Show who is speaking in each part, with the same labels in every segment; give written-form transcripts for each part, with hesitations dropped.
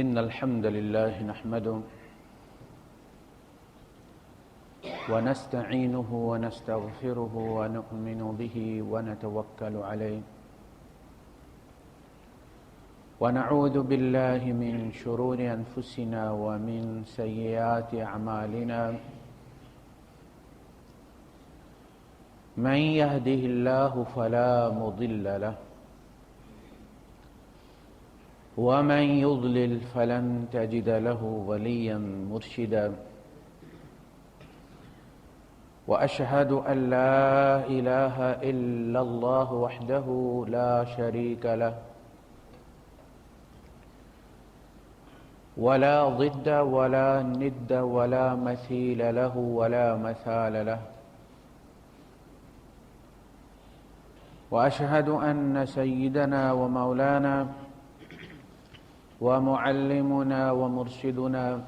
Speaker 1: إن الحمد لله نحمده ونستعينه ونستغفره ونؤمن به ونتوكل عليه ونعوذ بالله من شرور أنفسنا ومن سيئات أعمالنا من يهده الله فلا مضل له ومن يضلل فلن تجد له وليا مرشدا وأشهد أن لا إله إلا الله وحده لا شريك له ولا ضد ولا ند ولا مثيل له ولا مثال له وأشهد أن سيدنا ومولانا ومعلمنا ومرشدنا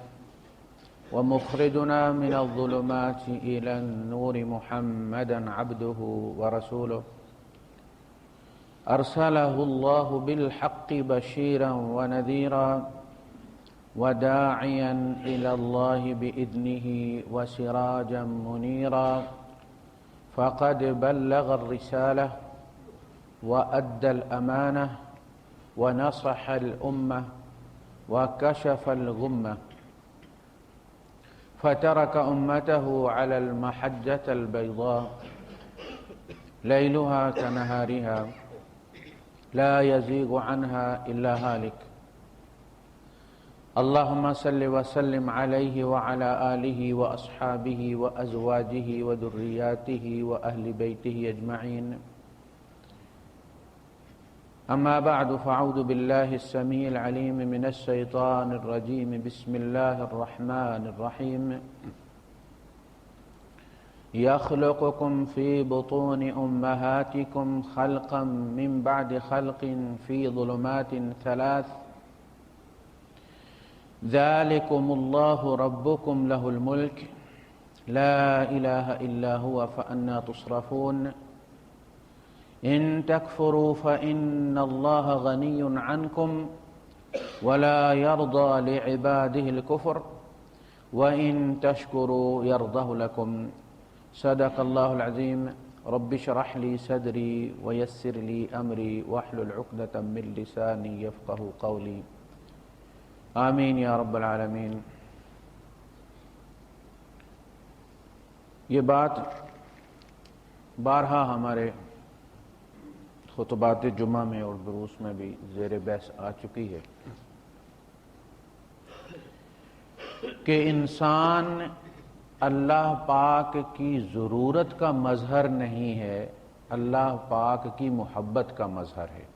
Speaker 1: ومخرجنا من الظلمات إلى النور محمدا عبده ورسوله أرسله الله بالحق بشيرا ونذيرا وداعيا إلى الله بإذنه وسراجا منيرا فقد بلغ الرسالة وأدى الأمانة ونصح الأمة وكشف الغمة فترك أمته على المحجة البيضاء ليلها كنهارها لا يزيغ عنها إلا هالك اللهم صل وسلم عليه وعلى آله وأصحابه وأزواجه وذرياته وأهل بيته أجمعين أما بعد فأعوذ بالله السميع العليم من الشيطان الرجيم بسم الله الرحمن الرحيم يخلقكم في بطون أمهاتكم خلقا من بعد خلق في ظلمات ثلاث ذلكم الله ربكم له الملك لا إله إلا هو فأنى تصرفون إن تكفروا فإن الله غني عنكم ولا يرضى لعباده الكفر وإن تشكروا يرضه لكم صدق الله العظيم رب اشرح لي صدري ويسر لي أمري واحلل عقدة من لساني يفقه قولي آمین یا رب العالمین۔ یہ بات بارہا ہمارے خطبات جمعہ میں اور دروس میں بھی زیر بحث آ چکی ہے کہ انسان اللہ پاک کی ضرورت کا مظہر نہیں ہے، اللہ پاک کی محبت کا مظہر ہے۔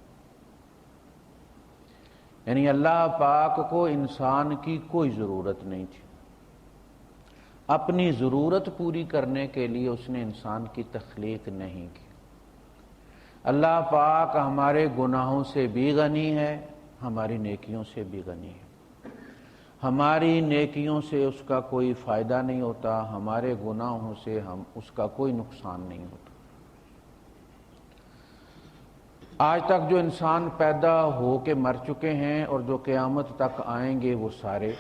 Speaker 1: یعنی اللہ پاک کو انسان کی کوئی ضرورت نہیں تھی، اپنی ضرورت پوری کرنے کے لیے اس نے انسان کی تخلیق نہیں کی۔ اللہ پاک ہمارے گناہوں سے بھی غنی ہے، ہماری نیکیوں سے بھی غنی ہے۔ ہماری نیکیوں سے اس کا کوئی فائدہ نہیں ہوتا، ہمارے گناہوں سے اس کا کوئی نقصان نہیں ہوتا۔ آج تک جو انسان پیدا ہو کے مر چکے ہیں اور جو قیامت تک آئیں گے وہ سارے،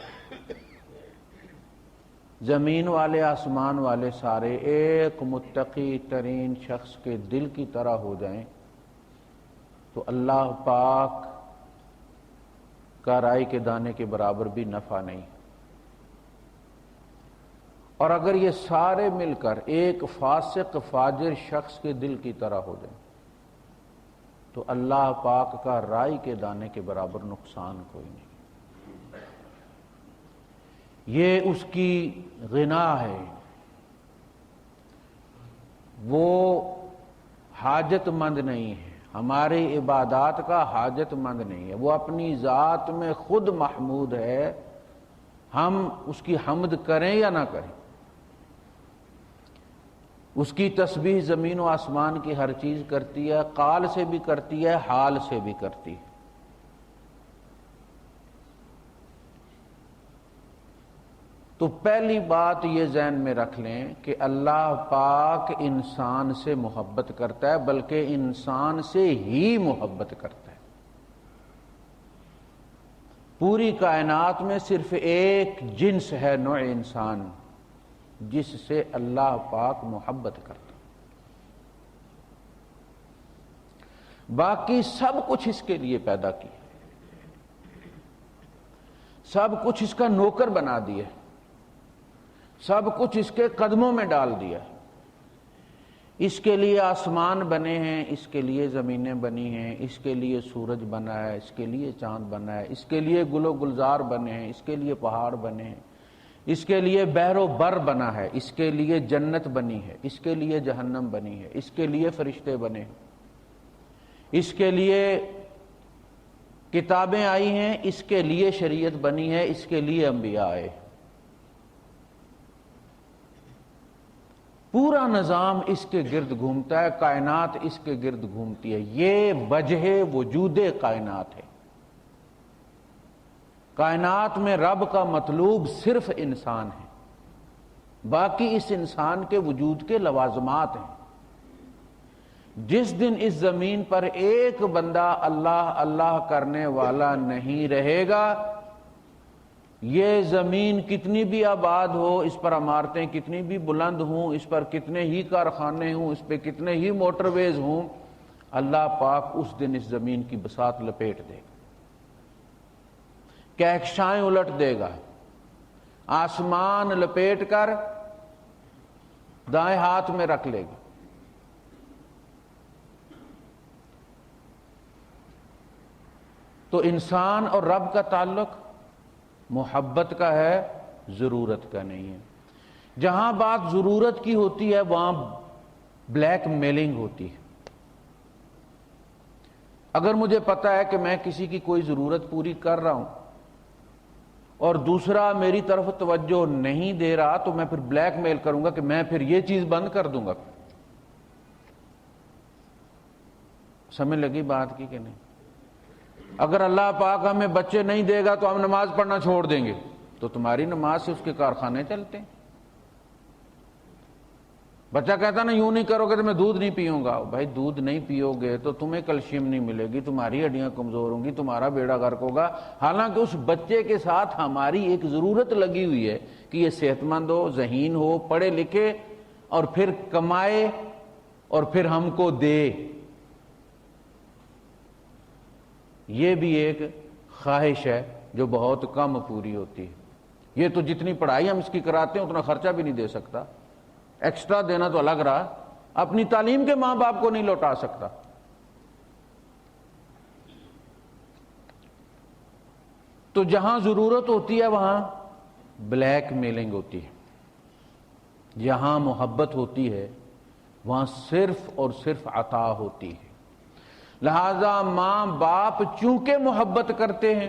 Speaker 1: زمین والے آسمان والے سارے، ایک متقی ترین شخص کے دل کی طرح ہو جائیں تو اللہ پاک کا رائی کے دانے کے برابر بھی نفع نہیں۔ اور اگر یہ سارے مل کر ایک فاسق فاجر شخص کے دل کی طرح ہو جائیں تو اللہ پاک کا رائی کے دانے کے برابر نقصان کوئی نہیں۔ یہ اس کی غنا ہے، وہ حاجت مند نہیں ہے، ہماری عبادات کا حاجت مند نہیں ہے، وہ اپنی ذات میں خود محمود ہے، ہم اس کی حمد کریں یا نہ کریں۔ اس کی تسبیح زمین و آسمان کی ہر چیز کرتی ہے، قال سے بھی کرتی ہے، حال سے بھی کرتی ہے۔ تو پہلی بات یہ ذہن میں رکھ لیں کہ اللہ پاک انسان سے محبت کرتا ہے، بلکہ انسان سے ہی محبت کرتا ہے۔ پوری کائنات میں صرف ایک جنس ہے، نوع انسان، جس سے اللہ پاک محبت کرتا، باقی سب کچھ اس کے لیے پیدا کیا، سب کچھ اس کا نوکر بنا دیا، سب کچھ اس کے قدموں میں ڈال دیا۔ اس کے لیے آسمان بنے ہیں، اس کے لیے زمینیں بنی ہیں، اس کے لیے سورج بنا ہے، اس کے لیے چاند بنا ہے، اس کے لیے گل و گلزار بنے ہیں، اس کے لیے پہاڑ بنے ہیں، اس کے لیے بحر و بر بنا ہے، اس کے لیے جنت بنی ہے، اس کے لیے جہنم بنی ہے، اس کے لیے فرشتے بنے ہیں، اس کے لیے کتابیں آئی ہیں، اس کے لیے شریعت بنی ہے، اس کے لیے انبیاء آئے۔ پورا نظام اس کے گرد گھومتا ہے، کائنات اس کے گرد گھومتی ہے۔ یہ وجہ وجود کائنات ہے۔ کائنات میں رب کا مطلوب صرف انسان ہے، باقی اس انسان کے وجود کے لوازمات ہیں۔ جس دن اس زمین پر ایک بندہ اللہ اللہ کرنے والا نہیں رہے گا، یہ زمین کتنی بھی آباد ہو، اس پر عمارتیں کتنی بھی بلند ہوں، اس پر کتنے ہی کارخانے ہوں، اس پہ کتنے ہی موٹر ویز ہوں، اللہ پاک اس دن اس زمین کی بساط لپیٹ دے گا، کہکشائیں الٹ دے گا، آسمان لپیٹ کر دائیں ہاتھ میں رکھ لے گا۔ تو انسان اور رب کا تعلق محبت کا ہے، ضرورت کا نہیں ہے۔ جہاں بات ضرورت کی ہوتی ہے وہاں بلیک میلنگ ہوتی ہے۔ اگر مجھے پتا ہے کہ میں کسی کی کوئی ضرورت پوری کر رہا ہوں اور دوسرا میری طرف توجہ نہیں دے رہا، تو میں پھر بلیک میل کروں گا کہ میں پھر یہ چیز بند کر دوں گا۔ سمجھ لگی بات کی کہ نہیں؟ اگر اللہ پاک ہمیں بچے نہیں دے گا تو ہم نماز پڑھنا چھوڑ دیں گے، تو تمہاری نماز سے اس کے کارخانے چلتے ہیں۔ بچہ کہتا نا یوں نہیں کرو گے تو میں دودھ نہیں پیوں گا۔ بھائی دودھ نہیں پیو گے تو تمہیں کیلشیم نہیں ملے گی، تمہاری ہڈیاں کمزور ہوں گی، تمہارا بیڑا غرق ہوگا۔ حالانکہ اس بچے کے ساتھ ہماری ایک ضرورت لگی ہوئی ہے کہ یہ صحت مند ہو، ذہین ہو، پڑھے لکھے، اور پھر کمائے اور پھر ہم کو دے۔ یہ بھی ایک خواہش ہے جو بہت کم پوری ہوتی ہے۔ یہ تو جتنی پڑھائی ہم اس کی کراتے ہیں اتنا خرچہ بھی نہیں دے سکتا، ایکسٹرا دینا تو الگ رہا، اپنی تعلیم کے ماں باپ کو نہیں لوٹا سکتا۔ تو جہاں ضرورت ہوتی ہے وہاں بلیک میلنگ ہوتی ہے، جہاں محبت ہوتی ہے وہاں صرف اور صرف عطا ہوتی ہے۔ لہذا ماں باپ چونکہ محبت کرتے ہیں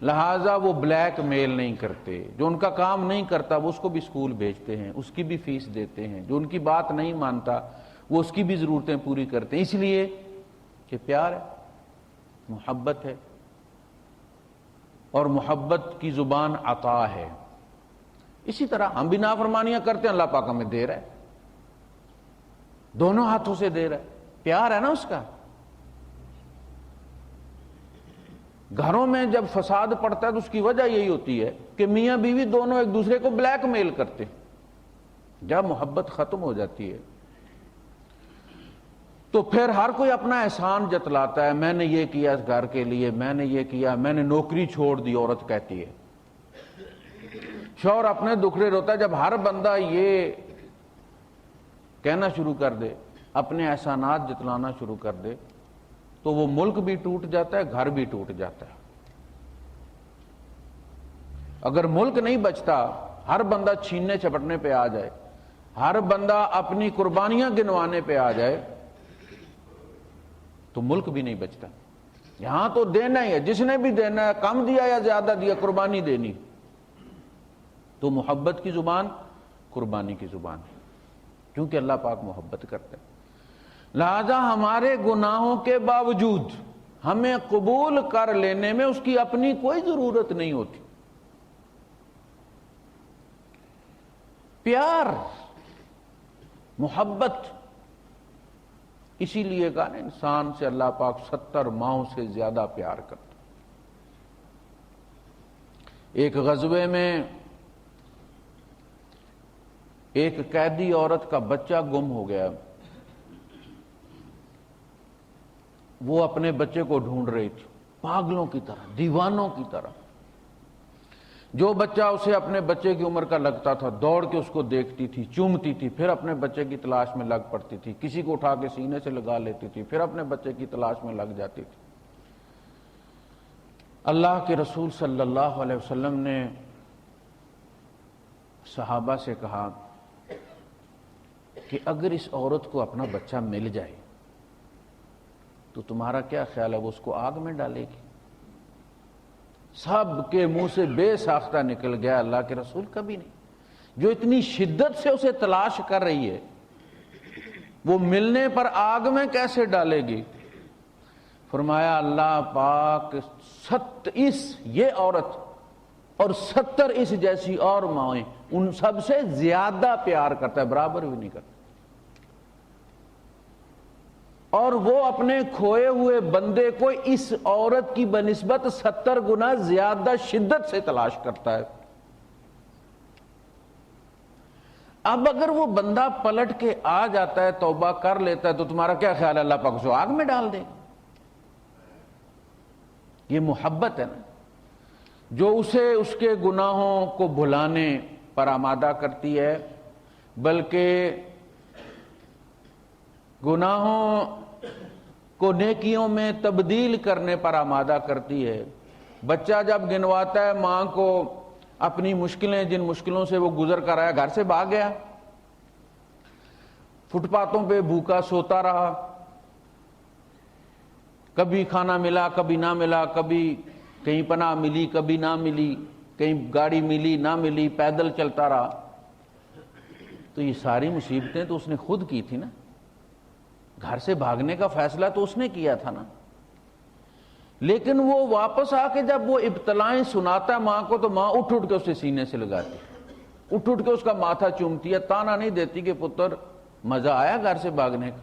Speaker 1: لہذا وہ بلیک میل نہیں کرتے۔ جو ان کا کام نہیں کرتا وہ اس کو بھی اسکول بھیجتے ہیں، اس کی بھی فیس دیتے ہیں۔ جو ان کی بات نہیں مانتا وہ اس کی بھی ضرورتیں پوری کرتے ہیں، اس لیے کہ پیار ہے، محبت ہے، اور محبت کی زبان عطا ہے۔ اسی طرح ہم بھی نافرمانیاں کرتے ہیں، اللہ پاک ہمیں دے رہا ہے، دونوں ہاتھوں سے دے رہا ہے، پیار ہے نا اس کا۔ گھروں میں جب فساد پڑتا ہے تو اس کی وجہ یہی ہوتی ہے کہ میاں بیوی دونوں ایک دوسرے کو بلیک میل کرتے ہیں۔ جب محبت ختم ہو جاتی ہے تو پھر ہر کوئی اپنا احسان جتلاتا ہے، میں نے یہ کیا اس گھر کے لیے، میں نے یہ کیا، میں نے نوکری چھوڑ دی، عورت کہتی ہے۔ شوہر اپنے دکھڑے روتا ہے۔ جب ہر بندہ یہ کہنا شروع کر دے، اپنے احسانات جتلانا شروع کر دے، تو وہ ملک بھی ٹوٹ جاتا ہے، گھر بھی ٹوٹ جاتا ہے۔ اگر ملک نہیں بچتا، ہر بندہ چھیننے چپٹنے پہ آ جائے، ہر بندہ اپنی قربانیاں گنوانے پہ آ جائے، تو ملک بھی نہیں بچتا۔ یہاں تو دینا ہی ہے، جس نے بھی دینا ہے، کم دیا یا زیادہ دیا، قربانی دینی۔ تو محبت کی زبان قربانی کی زبان ہے، کیونکہ اللہ پاک محبت کرتا ہے۔ لہذا ہمارے گناہوں کے باوجود ہمیں قبول کر لینے میں اس کی اپنی کوئی ضرورت نہیں ہوتی۔ پیار، محبت، اسی لیے کہا نا انسان سے اللہ پاک 70 ماہوں سے زیادہ پیار کرتا۔ ایک غزوے میں ایک قیدی عورت کا بچہ گم ہو گیا، وہ اپنے بچے کو ڈھونڈ رہی تھی پاگلوں کی طرح، دیوانوں کی طرح۔ جو بچہ اسے اپنے بچے کی عمر کا لگتا تھا دوڑ کے اس کو دیکھتی تھی، چومتی تھی، پھر اپنے بچے کی تلاش میں لگ پڑتی تھی، کسی کو اٹھا کے سینے سے لگا لیتی تھی، پھر اپنے بچے کی تلاش میں لگ جاتی تھی۔ اللہ کے رسول صلی اللہ علیہ وسلم نے صحابہ سے کہا کہ اگر اس عورت کو اپنا بچہ مل جائے تو تمہارا کیا خیال ہے، وہ اس کو آگ میں ڈالے گی؟ سب کے منہ سے بے ساختہ نکل گیا، اللہ کے رسول کبھی نہیں۔ جو اتنی شدت سے اسے تلاش کر رہی ہے وہ ملنے پر آگ میں کیسے ڈالے گی؟ فرمایا اللہ پاک 70 یہ عورت اور 70 اس جیسی اور مائیں ان سب سے زیادہ پیار کرتا ہے، برابر بھی نہیں کرتا، اور وہ اپنے کھوئے ہوئے بندے کو اس عورت کی بنسبت 70 گنا زیادہ شدت سے تلاش کرتا ہے۔ اب اگر وہ بندہ پلٹ کے آ جاتا ہے، توبہ کر لیتا ہے، تو تمہارا کیا خیال ہے اللہ پاک اسے آگ میں ڈال دے؟ یہ محبت ہے نا، جو اسے اس کے گناہوں کو بھلانے پر آمادہ کرتی ہے، بلکہ گناہوں کو نیکیوں میں تبدیل کرنے پر آمادہ کرتی ہے۔ بچہ جب گنواتا ہے ماں کو اپنی مشکلیں، جن مشکلوں سے وہ گزر کر آیا، گھر سے بھاگ گیا، فٹ پاتھوں پہ بھوکا سوتا رہا، کبھی کھانا ملا کبھی نہ ملا، کبھی کہیں پناہ ملی کبھی نہ ملی، کہیں گاڑی ملی نہ ملی، پیدل چلتا رہا، تو یہ ساری مصیبتیں تو اس نے خود کی تھی نا۔ گھر سے بھاگنے کا فیصلہ تو اس نے کیا تھا نا، لیکن وہ واپس آ کے جب وہ ابتلائیں سناتا ہے ماں کو، تو ماں اٹھ اٹھ کے اسے سینے سے لگاتی، اٹھ اٹھ کے اس کا ماتھا چومتی ہے، تانا نہیں دیتی کہ پتر مزہ آیا گھر سے بھاگنے کا۔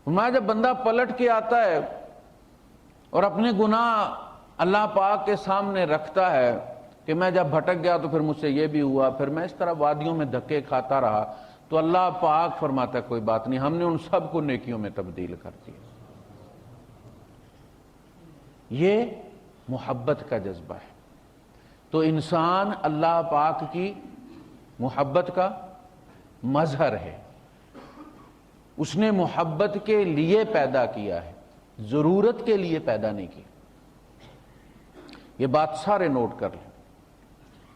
Speaker 1: میں جب بندہ پلٹ کے آتا ہے اور اپنے گناہ اللہ پاک کے سامنے رکھتا ہے کہ میں جب بھٹک گیا تو پھر مجھ سے یہ بھی ہوا، پھر میں اس طرح وادیوں میں دھکے کھاتا رہا، تو اللہ پاک فرماتا ہے کوئی بات نہیں، ہم نے ان سب کو نیکیوں میں تبدیل کر دیا۔ یہ محبت کا جذبہ ہے۔ تو انسان اللہ پاک کی محبت کا مظہر ہے، اس نے محبت کے لیے پیدا کیا ہے، ضرورت کے لیے پیدا نہیں کیا۔ یہ بات سارے نوٹ کر لیں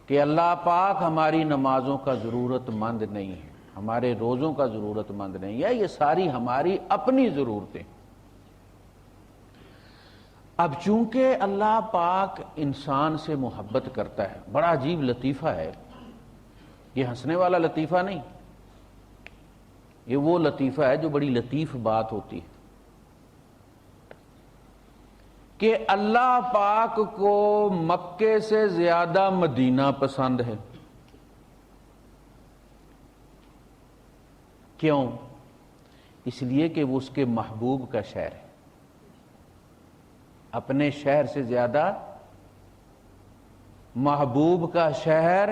Speaker 1: کہ اللہ پاک ہماری نمازوں کا ضرورت مند نہیں ہے، ہمارے روزوں کا ضرورت مند نہیں ہے، یہ ساری ہماری اپنی ضرورتیں۔ اب چونکہ اللہ پاک انسان سے محبت کرتا ہے، بڑا عجیب لطیفہ ہے، یہ ہنسنے والا لطیفہ نہیں، یہ وہ لطیفہ ہے جو بڑی لطیف بات ہوتی ہے کہ اللہ پاک کو مکے سے زیادہ مدینہ پسند ہے۔ کیوں؟ اس لیے کہ وہ اس کے محبوب کا شہر ہے، اپنے شہر سے زیادہ محبوب کا شہر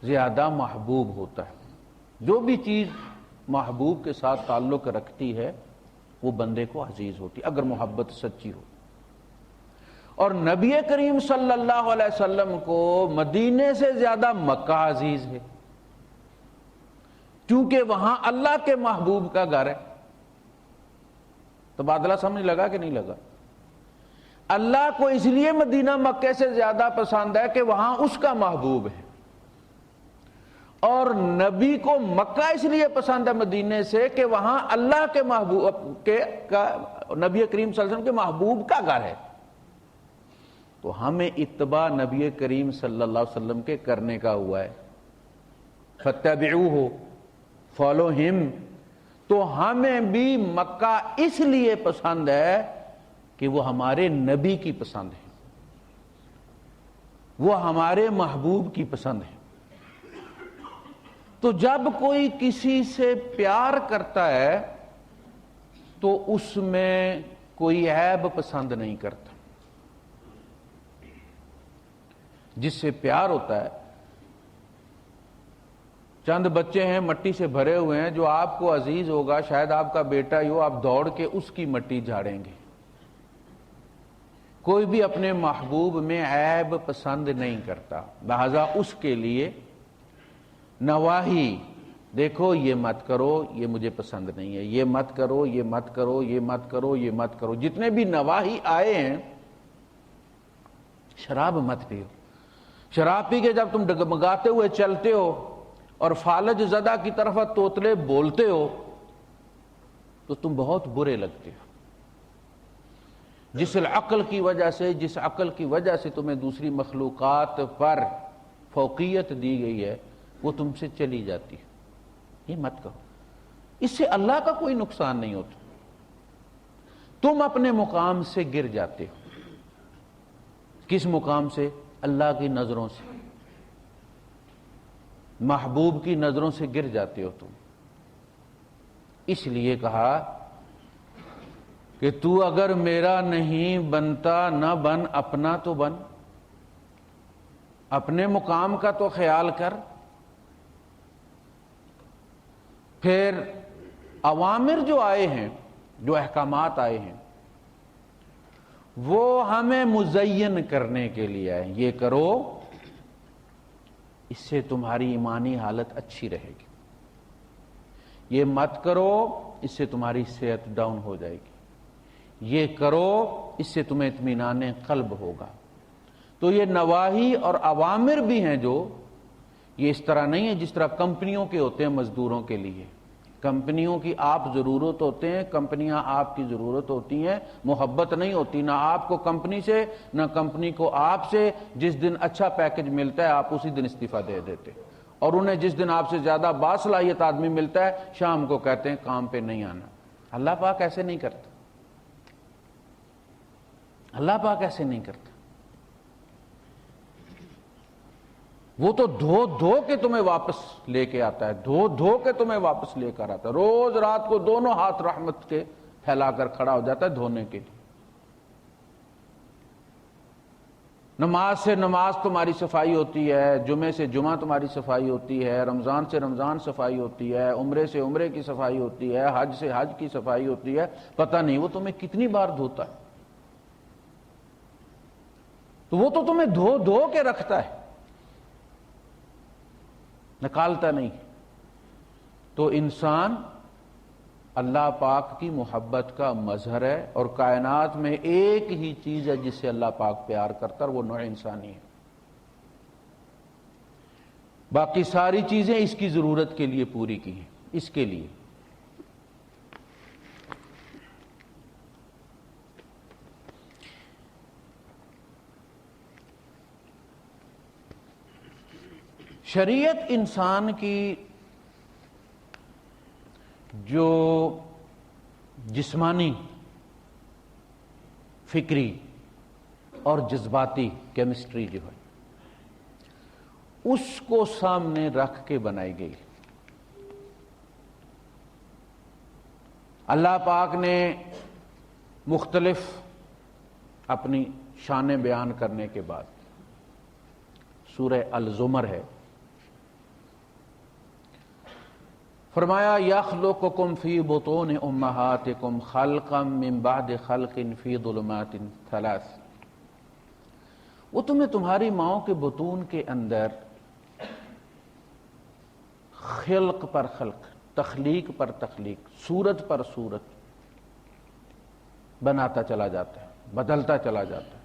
Speaker 1: زیادہ محبوب ہوتا ہے۔ جو بھی چیز محبوب کے ساتھ تعلق رکھتی ہے وہ بندے کو عزیز ہوتی ہے، اگر محبت سچی ہو۔ اور نبی کریم صلی اللہ علیہ وسلم کو مدینے سے زیادہ مکہ عزیز ہے، کیونکہ وہاں اللہ کے محبوب کا گھر ہے۔ تبادلہ سمجھ لگا کہ نہیں لگا؟ اللہ کو اس لیے مدینہ مکے سے زیادہ پسند ہے کہ وہاں اس کا محبوب ہے، اور نبی کو مکہ اس لیے پسند ہے مدینے سے کہ وہاں اللہ کے محبوب کے نبی کریم صلی اللہ علیہ وسلم کے محبوب کا گھر ہے۔ تو ہمیں اتباع نبی کریم صلی اللہ علیہ وسلم کے کرنے کا ہوا ہے، فَاتَّبِعُوهُ، فالو ہم۔ تو ہمیں بھی مکہ اس لیے پسند ہے کہ وہ ہمارے نبی کی پسند ہے، وہ ہمارے محبوب کی پسند ہے۔ تو جب کوئی کسی سے پیار کرتا ہے تو اس میں کوئی عیب پسند نہیں کرتا، جس سے پیار ہوتا ہے. چند بچے ہیں مٹی سے بھرے ہوئے ہیں، جو آپ کو عزیز ہوگا، شاید آپ کا بیٹا ہی ہو، آپ دوڑ کے اس کی مٹی جھاڑیں گے. کوئی بھی اپنے محبوب میں عیب پسند نہیں کرتا، لہذا اس کے لیے نواہی، دیکھو یہ مت کرو، یہ مجھے پسند نہیں ہے، یہ مت کرو، یہ مت کرو، یہ مت کرو، یہ مت کرو. جتنے بھی نواہی آئے ہیں، شراب مت پیو. شراب پی کے جب تم ڈگمگاتے ہوئے چلتے ہو اور فالج زدہ کی طرف توتلے بولتے ہو تو تم بہت برے لگتے ہو. جس عقل کی وجہ سے تمہیں دوسری مخلوقات پر فوقیت دی گئی ہے، وہ تم سے چلی جاتی ہے. یہ مت کرو. اس سے اللہ کا کوئی نقصان نہیں ہوتا، تم اپنے مقام سے گر جاتے ہو. کس مقام سے؟ اللہ کی نظروں سے، محبوب کی نظروں سے گر جاتے ہو تم. اس لیے کہا کہ تو اگر میرا نہیں بنتا نہ بن، اپنا تو بن. اپنے مقام کا تو خیال کر. پھر اوامر جو آئے ہیں، جو احکامات آئے ہیں، وہ ہمیں مزین کرنے کے لیے آئے. یہ کرو، اس سے تمہاری ایمانی حالت اچھی رہے گی. یہ مت کرو، اس سے تمہاری صحت ڈاؤن ہو جائے گی. یہ کرو، اس سے تمہیں اطمینان قلب ہوگا. تو یہ نواہی اور اوامر بھی ہیں جو یہ اس طرح نہیں ہے جس طرح کمپنیوں کے ہوتے ہیں مزدوروں کے لیے. کمپنیوں کی آپ ضرورت ہوتے ہیں، کمپنیاں آپ کی ضرورت ہوتی ہیں. محبت نہیں ہوتی نہ آپ کو کمپنی سے نہ کمپنی کو آپ سے. جس دن اچھا پیکج ملتا ہے آپ اسی دن استعفیٰ دے دیتے، اور انہیں جس دن آپ سے زیادہ باصلاحیت آدمی ملتا ہے شام کو کہتے ہیں کام پہ نہیں آنا. اللہ پاک ایسے نہیں کرتا. اللہ پاک ایسے نہیں کرتا. وہ تو دھو دھو کے تمہیں واپس لے کے آتا ہے، دھو دھو کے تمہیں واپس لے کر آتا ہے. روز رات کو دونوں ہاتھ رحمت کے پھیلا کر کھڑا ہو جاتا ہے دھونے کے لیے. نماز سے نماز تمہاری صفائی ہوتی ہے، جمعے سے جمعہ تمہاری صفائی ہوتی ہے، رمضان سے رمضان صفائی ہوتی ہے، عمرے سے عمرے کی صفائی ہوتی ہے، حج سے حج کی صفائی ہوتی ہے. پتہ نہیں وہ تمہیں کتنی بار دھوتا ہے. تو وہ تو تمہیں دھو دھو کے رکھتا ہے، نکالتا نہیں. تو انسان اللہ پاک کی محبت کا مظہر ہے، اور کائنات میں ایک ہی چیز ہے جس سے اللہ پاک پیار کرتا ہے، وہ نوع انسانی ہے. باقی ساری چیزیں اس کی ضرورت کے لیے پوری کی ہیں، اس کے لیے. شریعت انسان کی جو جسمانی، فکری اور جذباتی کیمسٹری جو ہے، اس کو سامنے رکھ کے بنائی گئی. اللہ پاک نے مختلف اپنی شانیں بیان کرنے کے بعد سورہ الزمر ہے، فرمایا یخلقکم فی بطون امہاتکم خلقا من بعد خلق فی ظلمات ثلاث. وہ تمہیں تمہاری ماؤں کے بطون کے اندر خلق پر خلق، تخلیق پر تخلیق، صورت پر صورت بناتا چلا جاتا ہے، بدلتا چلا جاتا ہے.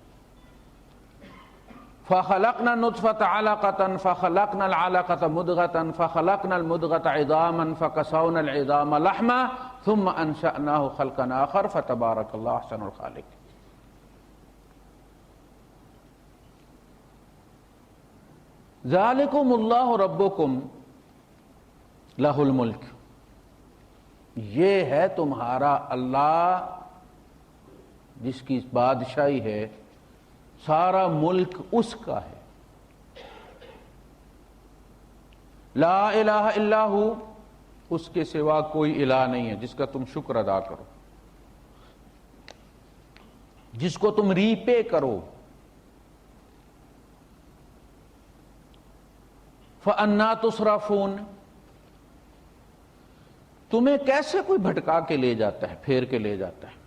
Speaker 1: فخلقنا النطفة علقة فخلقنا العلقة مضغة فخلقنا المضغة عظاما فكسونا العظام لحما ثم انشأناه خلقا آخر فتبارك الله احسن الخالق. ذالکم اللہ ربکم لہ الملک. یہ ہے تمہارا اللہ جس کی بادشاہی ہے، سارا ملک اس کا ہے. لا الہ الا ہو، اس کے سوا کوئی الہ نہیں ہے جس کا تم شکر ادا کرو، جس کو تم ری پے کرو. فَأَنَّا تُصْرَفُونَ، تمہیں کیسے کوئی بھٹکا کے لے جاتا ہے، پھیر کے لے جاتا ہے؟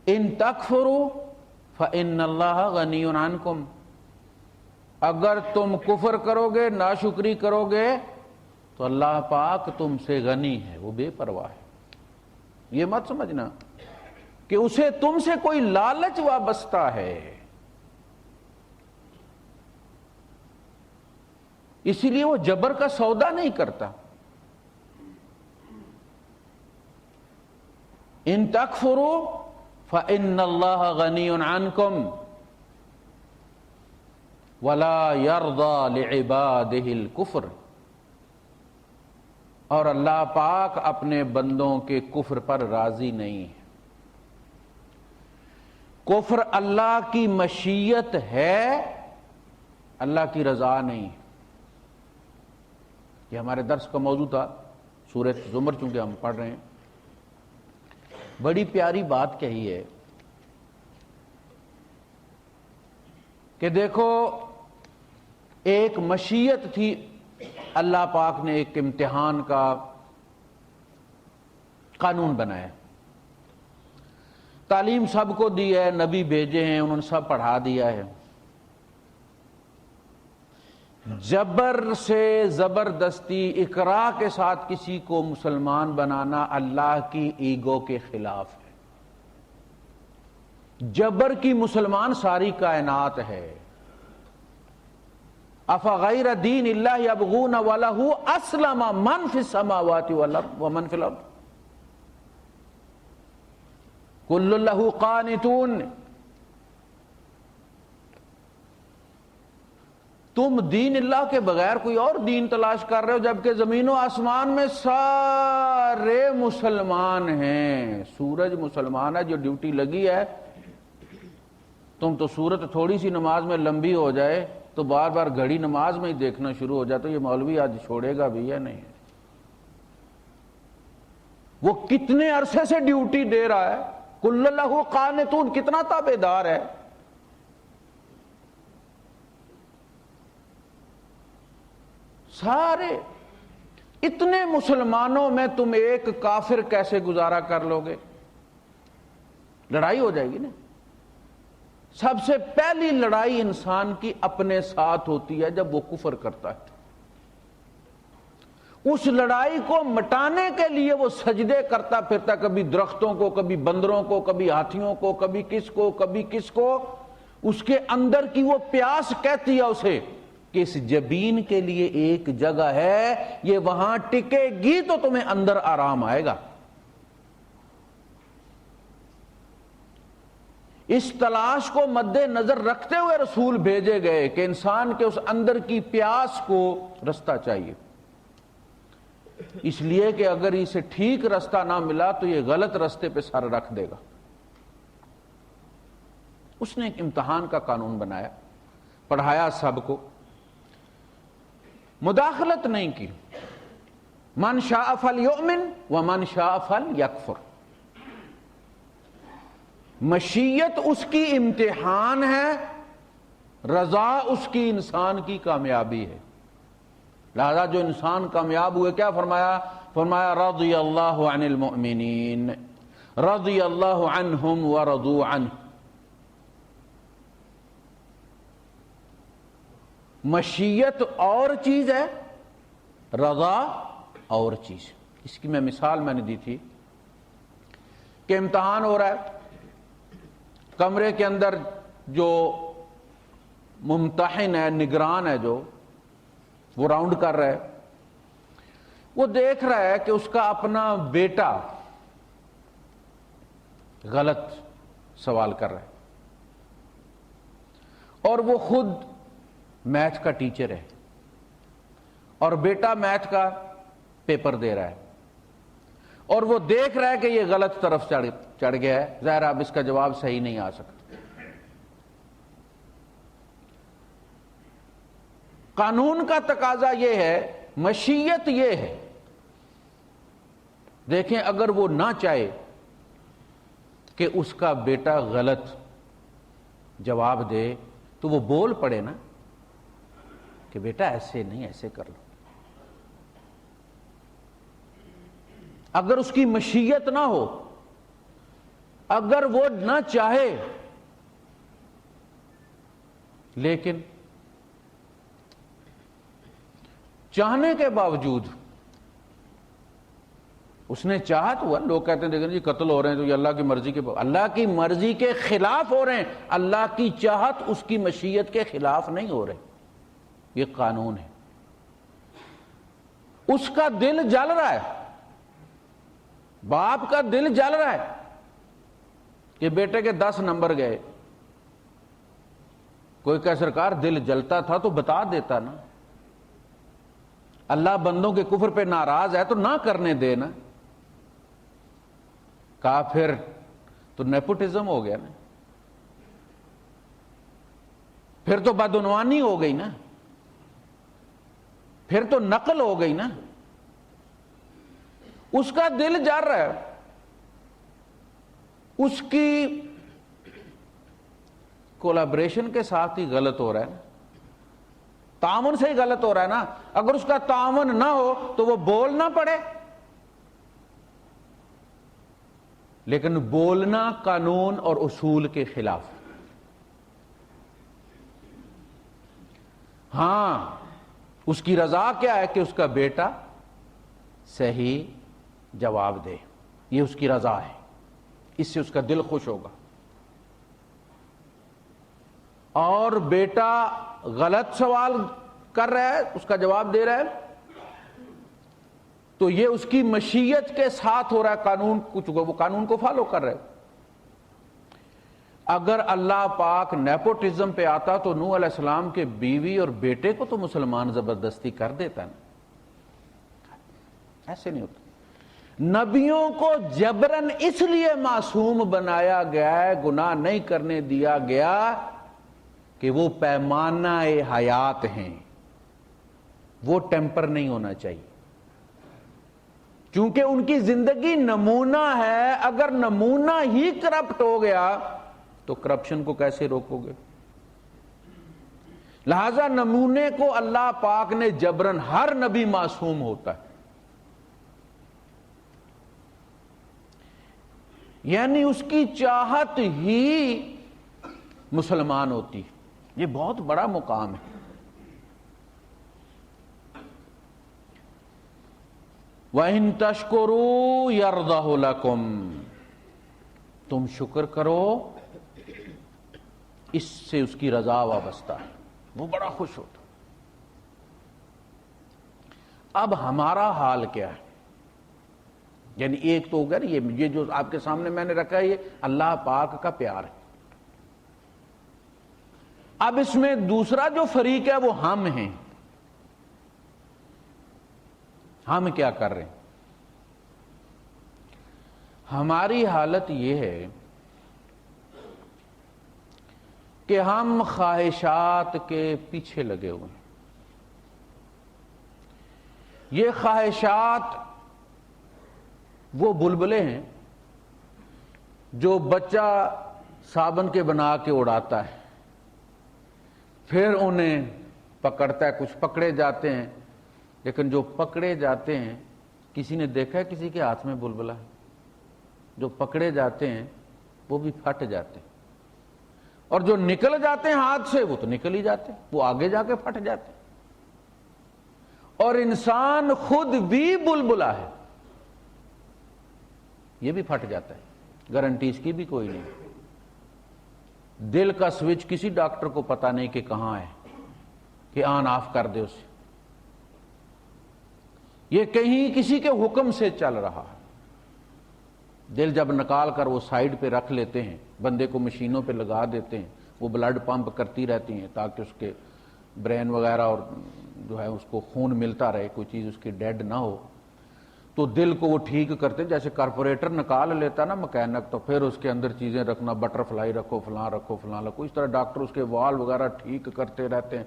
Speaker 1: ان تکفروا فإن اللہ غنی عنکم، اگر تم کفر کرو گے، ناشکری کرو گے، تو اللہ پاک تم سے غنی ہے، وہ بے پرواہ ہے۔ یہ مت سمجھنا کہ اسے تم سے کوئی لالچ وابستہ ہے، اسی لیے وہ جبر کا سودا نہیں کرتا۔ ان تکفروا فإن اللہ غنی عنکم ولا یرضی لعبادہ الکفر، اور اللہ پاک اپنے بندوں کے کفر پر راضی نہیں ہے۔ کفر اللہ کی مشیت ہے، اللہ کی رضا نہیں۔ یہ ہمارے درس کا موضوع تھا، سورۃ زمر چونکہ ہم پڑھ رہے ہیں۔ بڑی پیاری بات کہی ہے کہ دیکھو، ایک مشیت تھی، اللہ پاک نے ایک امتحان کا قانون بنایا، تعلیم سب کو دی ہے، نبی بھیجے ہیں، انہوں نے سب پڑھا دیا ہے۔ جبر سے زبردستی اکراہ کے ساتھ کسی کو مسلمان بنانا اللہ کی ایگو کے خلاف ہے۔ جبر کی مسلمان ساری کائنات ہے۔ افغیر دین اللہ یبغون ولہ اسلم من فی السماوات والارض ومن فی الارض کل لہ قانتون۔ تم دین اللہ کے بغیر کوئی اور دین تلاش کر رہے ہو، جبکہ زمین و آسمان میں سارے مسلمان ہیں۔ سورج مسلمان ہے، جو ڈیوٹی لگی ہے۔ تم تو صورت تھوڑی سی نماز میں لمبی ہو جائے تو بار بار گھڑی نماز میں ہی دیکھنا شروع ہو جائے، تو یہ مولوی آج چھوڑے گا بھی یا نہیں؟ وہ کتنے عرصے سے ڈیوٹی دے رہا ہے، کل لہ قانتون، کتنا تابعدار ہے۔ سارے اتنے مسلمانوں میں تم ایک کافر کیسے گزارا کر لو گے؟ لڑائی ہو جائے گی نا۔ سب سے پہلی لڑائی انسان کی اپنے ساتھ ہوتی ہے جب وہ کفر کرتا ہے۔ اس لڑائی کو مٹانے کے لیے وہ سجدے کرتا پھرتا، کبھی درختوں کو، کبھی بندروں کو، کبھی ہاتھیوں کو، کبھی کس کو، کبھی کس کو۔ اس کے اندر کی وہ پیاس کہتی ہے اسے کہ اس جبین کے لیے ایک جگہ ہے، یہ وہاں ٹکے گی تو تمہیں اندر آرام آئے گا۔ اس تلاش کو مد نظر رکھتے ہوئے رسول بھیجے گئے کہ انسان کے اس اندر کی پیاس کو رستہ چاہیے، اس لیے کہ اگر اسے ٹھیک رستہ نہ ملا تو یہ غلط رستے پہ سر رکھ دے گا۔ اس نے ایک امتحان کا قانون بنایا، پڑھایا سب کو، مداخلت نہیں کی۔ من شاء فلیؤمن ومن شاء فلیکفر۔ مشیت اس کی امتحان ہے، رضا اس کی انسان کی کامیابی ہے۔ لہذا جو انسان کامیاب ہوئے، کیا فرمایا؟ فرمایا رضی اللہ عن المؤمنین رضی اللہ عنہم ورضوا عنہ۔ مشیت اور چیز ہے، رضا اور چیز۔ اس کی میں مثال میں نے دی تھی کہ امتحان ہو رہا ہے، کمرے کے اندر جو ممتحن ہے، نگران ہے، جو وہ راؤنڈ کر رہا ہے، وہ دیکھ رہا ہے کہ اس کا اپنا بیٹا غلط سوال کر رہا ہے، اور وہ خود میتھ کا ٹیچر ہے، اور بیٹا میتھ کا پیپر دے رہا ہے، اور وہ دیکھ رہا ہے کہ یہ غلط طرف چڑھ گیا ہے، ظاہر اب اس کا جواب صحیح نہیں آ سکتا۔ قانون کا تقاضا یہ ہے، مشیت یہ ہے، دیکھیں اگر وہ نہ چاہے کہ اس کا بیٹا غلط جواب دے تو وہ بول پڑے نا، کہ بیٹا ایسے نہیں، ایسے کر لو۔ اگر اس کی مشیت نہ ہو، اگر وہ نہ چاہے، لیکن چاہنے کے باوجود اس نے چاہت ہوا، لوگ کہتے ہیں دیکھیں جی قتل ہو رہے ہیں تو یہ اللہ کی مرضی کے، اللہ کی مرضی کے خلاف ہو رہے ہیں، اللہ کی چاہت اس کی مشیت کے خلاف نہیں ہو رہے، یہ قانون ہے۔ اس کا دل جل رہا ہے، باپ کا دل جل رہا ہے کہ بیٹے کے 10 نمبر گئے۔ کوئی کہ سرکار دل جلتا تھا تو بتا دیتا نا، اللہ بندوں کے کفر پہ ناراض ہے تو نہ کرنے دے نا۔ کہا پھر تو نیپوٹزم ہو گیا نا، پھر تو بدعنوانی ہو گئی نا، پھر تو نقل ہو گئی نا۔ اس کا دل جار رہا ہے، اس کی کولابریشن کے ساتھ ہی غلط ہو رہا ہے نا، تعاون سے ہی غلط ہو رہا ہے نا۔ اگر اس کا تعاون نہ ہو تو وہ بول نہ پڑے، لیکن بولنا قانون اور اصول کے خلاف۔ ہاں، اس کی رضا کیا ہے کہ اس کا بیٹا صحیح جواب دے، یہ اس کی رضا ہے، اس سے اس کا دل خوش ہوگا۔ اور بیٹا غلط سوال کر رہا ہے، اس کا جواب دے رہا ہے، تو یہ اس کی مشیت کے ساتھ ہو رہا ہے، قانون کچھ وہ قانون کو فالو کر رہے۔ اگر اللہ پاک نیپوٹزم پہ آتا تو نوح علیہ السلام کے بیوی اور بیٹے کو تو مسلمان زبردستی کر دیتا نا، ایسے نہیں ہوتا۔ نبیوں کو جبرن اس لیے معصوم بنایا گیا ہے، گناہ نہیں کرنے دیا گیا کہ وہ پیمانہ حیات ہیں، وہ ٹیمپر نہیں ہونا چاہیے، کیونکہ ان کی زندگی نمونہ ہے۔ اگر نمونہ ہی کرپٹ ہو گیا تو کرپشن کو کیسے روکو گے؟ لہذا نمونے کو اللہ پاک نے جبرن، ہر نبی معصوم ہوتا ہے، یعنی اس کی چاہت ہی مسلمان ہوتی ہے۔ یہ بہت بڑا مقام ہے۔ وَإِن تَشْكُرُوا يَرْضَهُ لَكُمْ، تم شکر کرو، اس سے اس کی رضا وابستہ ہے، وہ بڑا خوش ہوتا۔ اب ہمارا حال کیا ہے؟ یعنی ایک تو ہوگا یہ جو آپ کے سامنے میں نے رکھا ہے، یہ اللہ پاک کا پیار ہے۔ اب اس میں دوسرا جو فریق ہے وہ ہم ہیں۔ ہم کیا کر رہے ہیں؟ ہماری حالت یہ ہے کہ ہم خواہشات کے پیچھے لگے ہوئے ہیں۔ یہ خواہشات وہ بلبلے ہیں جو بچہ صابن کے بنا کے اڑاتا ہے، پھر انہیں پکڑتا ہے، کچھ پکڑے جاتے ہیں، لیکن جو پکڑے جاتے ہیں، کسی نے دیکھا ہے کسی کے ہاتھ میں بلبلا ہے؟ جو پکڑے جاتے ہیں وہ بھی پھٹ جاتے ہیں، اور جو نکل جاتے ہیں ہاتھ سے وہ تو نکل ہی جاتے ہیں، وہ آگے جا کے پھٹ جاتے ہیں۔ اور انسان خود بھی بلبلا ہے، یہ بھی پھٹ جاتا ہے، گارنٹی اس کی بھی کوئی نہیں۔ دل کا سوئچ کسی ڈاکٹر کو پتا نہیں کہ کہاں ہے کہ آن آف کر دے اسے، یہ کہیں کسی کے حکم سے چل رہا ہے۔ دل جب نکال کر وہ سائیڈ پہ رکھ لیتے ہیں، بندے کو مشینوں پہ لگا دیتے ہیں، وہ بلڈ پمپ کرتی رہتی ہیں تاکہ اس کے برین وغیرہ اور جو ہے اس کو خون ملتا رہے، کوئی چیز اس کی ڈیڈ نہ ہو، تو دل کو وہ ٹھیک کرتے ہیں۔ جیسے کارپوریٹر نکال لیتا نا مکینک، تو پھر اس کے اندر چیزیں رکھنا، بٹر فلائی رکھو، فلاں رکھو، فلاں رکھو، اس طرح ڈاکٹر اس کے وال وغیرہ ٹھیک کرتے رہتے ہیں۔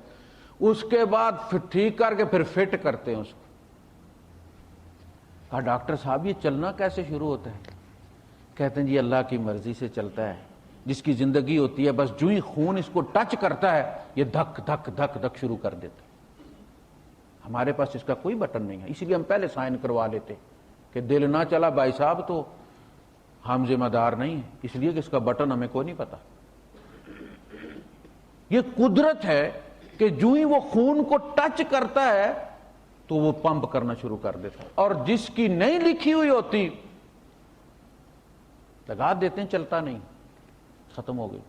Speaker 1: اس کے بعد پھر ٹھیک کر کے پھر فٹ کرتے ہیں اس کو۔ کہا ڈاکٹر صاحب یہ چلنا کیسے شروع ہوتا ہے؟ کہتے ہیں جی اللہ کی مرضی سے چلتا ہے۔ جس کی زندگی ہوتی ہے بس جو ہی خون اس کو ٹچ کرتا ہے یہ دھک دھک دھک دھک شروع کر دیتا ہے۔ ہمارے پاس اس کا کوئی بٹن نہیں ہے، اسی لیے ہم پہلے سائن کروا لیتے کہ دل نہ چلا بھائی صاحب تو ہم ذمہ دار نہیں ہیں، اس لیے کہ اس کا بٹن ہمیں کوئی نہیں پتا۔ یہ قدرت ہے کہ جو ہی وہ خون کو ٹچ کرتا ہے تو وہ پمپ کرنا شروع کر دیتا ہے، اور جس کی نہیں لکھی ہوئی ہوتی لگا دیتے ہیں، چلتا نہیں، ختم ہو گئی۔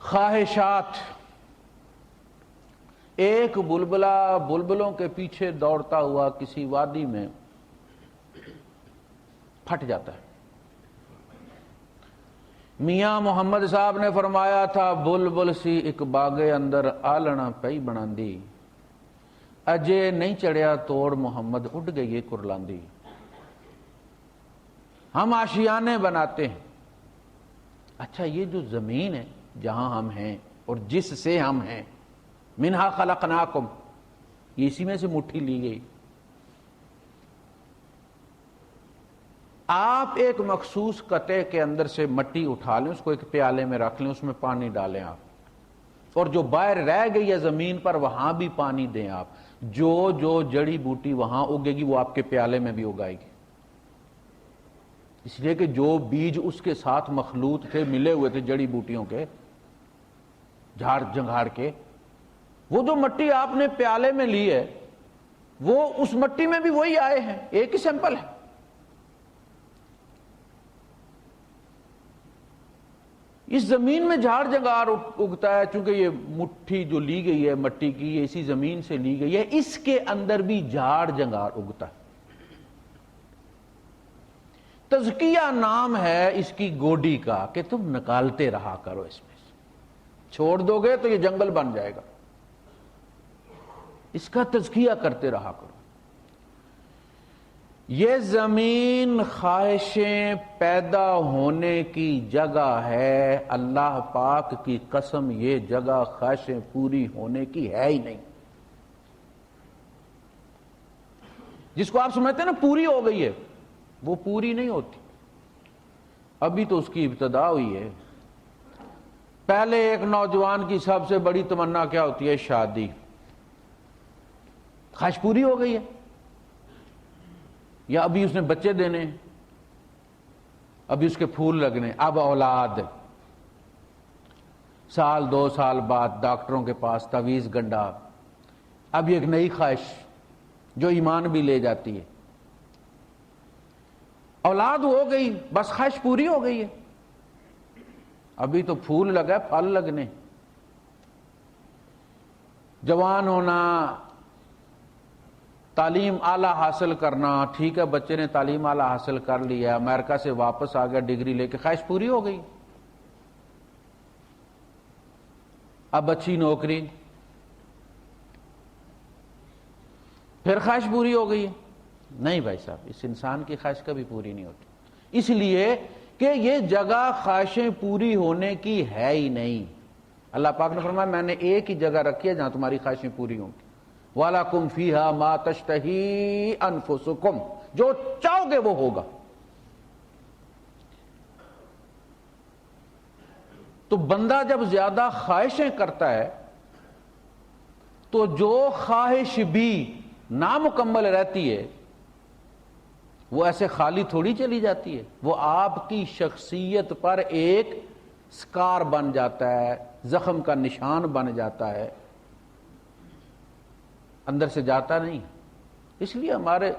Speaker 1: خواہشات، ایک بلبلا بلبلوں کے پیچھے دوڑتا ہوا کسی وادی میں پھٹ جاتا ہے۔ میاں محمد صاحب نے فرمایا تھا، بلبل سی ایک باغے اندر آلنا پئی بناندی، اجے نہیں چڑھیا توڑ محمد اٹھ گئی کرلاندی۔ ہم آشیانے بناتے ہیں، اچھا یہ جو زمین ہے جہاں ہم ہیں اور جس سے ہم ہیں، منہا خلقناکم، یہ اسی میں سے مٹھی لی گئی۔ آپ ایک مخصوص قطعے کے اندر سے مٹی اٹھا لیں، اس کو ایک پیالے میں رکھ لیں، اس میں پانی ڈالیں آپ، اور جو باہر رہ گئی ہے زمین پر وہاں بھی پانی دیں آپ، جو جو جڑی بوٹی وہاں اگے گی وہ آپ کے پیالے میں بھی اگائے گی، اس لیے کہ جو بیج اس کے ساتھ مخلوط تھے، ملے ہوئے تھے جڑی بوٹیوں کے، جھاڑ جنگھاڑ کے، وہ جو مٹی آپ نے پیالے میں لی ہے وہ اس مٹی میں بھی وہی آئے ہیں، ایک ہی سیمپل ہے۔ اس زمین میں جھاڑ جنگار اگتا ہے، چونکہ یہ مٹھی جو لی گئی ہے مٹی کی یہ اسی زمین سے لی گئی ہے، اس کے اندر بھی جھاڑ جنگار اگتا ہے۔ تزکیہ نام ہے اس کی گوڈی کا کہ تم نکالتے رہا کرو، اس میں سے چھوڑ دو گے تو یہ جنگل بن جائے گا، اس کا تزکیہ کرتے رہا کرو۔ یہ زمین خواہشیں پیدا ہونے کی جگہ ہے، اللہ پاک کی قسم یہ جگہ خواہشیں پوری ہونے کی ہے ہی نہیں۔ جس کو آپ سمجھتے ہیں نا پوری ہو گئی ہے، وہ پوری نہیں ہوتی، ابھی تو اس کی ابتدا ہوئی ہے۔ پہلے ایک نوجوان کی سب سے بڑی تمنا کیا ہوتی ہے؟ شادی۔ خواہش پوری ہو گئی ہے، یا ابھی اس نے بچے دینے، ابھی اس کے پھول لگنے، اب اولاد، سال 2 سال بعد ڈاکٹروں کے پاس تعویذ گنڈا، اب ایک نئی خواہش جو ایمان بھی لے جاتی ہے، اولاد ہو گئی، بس خواہش پوری ہو گئی ہے، ابھی تو پھول لگا، پھل لگنے۔ جوان ہونا، تعلیم اعلیٰ حاصل کرنا، ٹھیک ہے بچے نے تعلیم اعلیٰ حاصل کر لیا، امریکہ سے واپس آ گیا ڈگری لے کے، خواہش پوری ہو گئی، اب اچھی نوکری، پھر خواہش پوری ہو گئی ہے۔ نہیں بھائی صاحب، اس انسان کی خواہش کبھی پوری نہیں ہوتی، اس لیے کہ یہ جگہ خواہشیں پوری ہونے کی ہے ہی نہیں۔ اللہ پاک نے فرمایا میں نے ایک ہی جگہ رکھی ہے جہاں تمہاری خواہشیں پوری ہوں گی، وَلَكُمْ فِيهَا مَا تَشْتَهِي أَنفُسُكُمْ، جو چاہو گے وہ ہوگا۔ تو بندہ جب زیادہ خواہشیں کرتا ہے تو جو خواہش بھی نامکمل رہتی ہے وہ ایسے خالی تھوڑی چلی جاتی ہے، وہ آپ کی شخصیت پر ایک سکار بن جاتا ہے، زخم کا نشان بن جاتا ہے، اندر سے جاتا نہیں۔ اس لیے ہمارے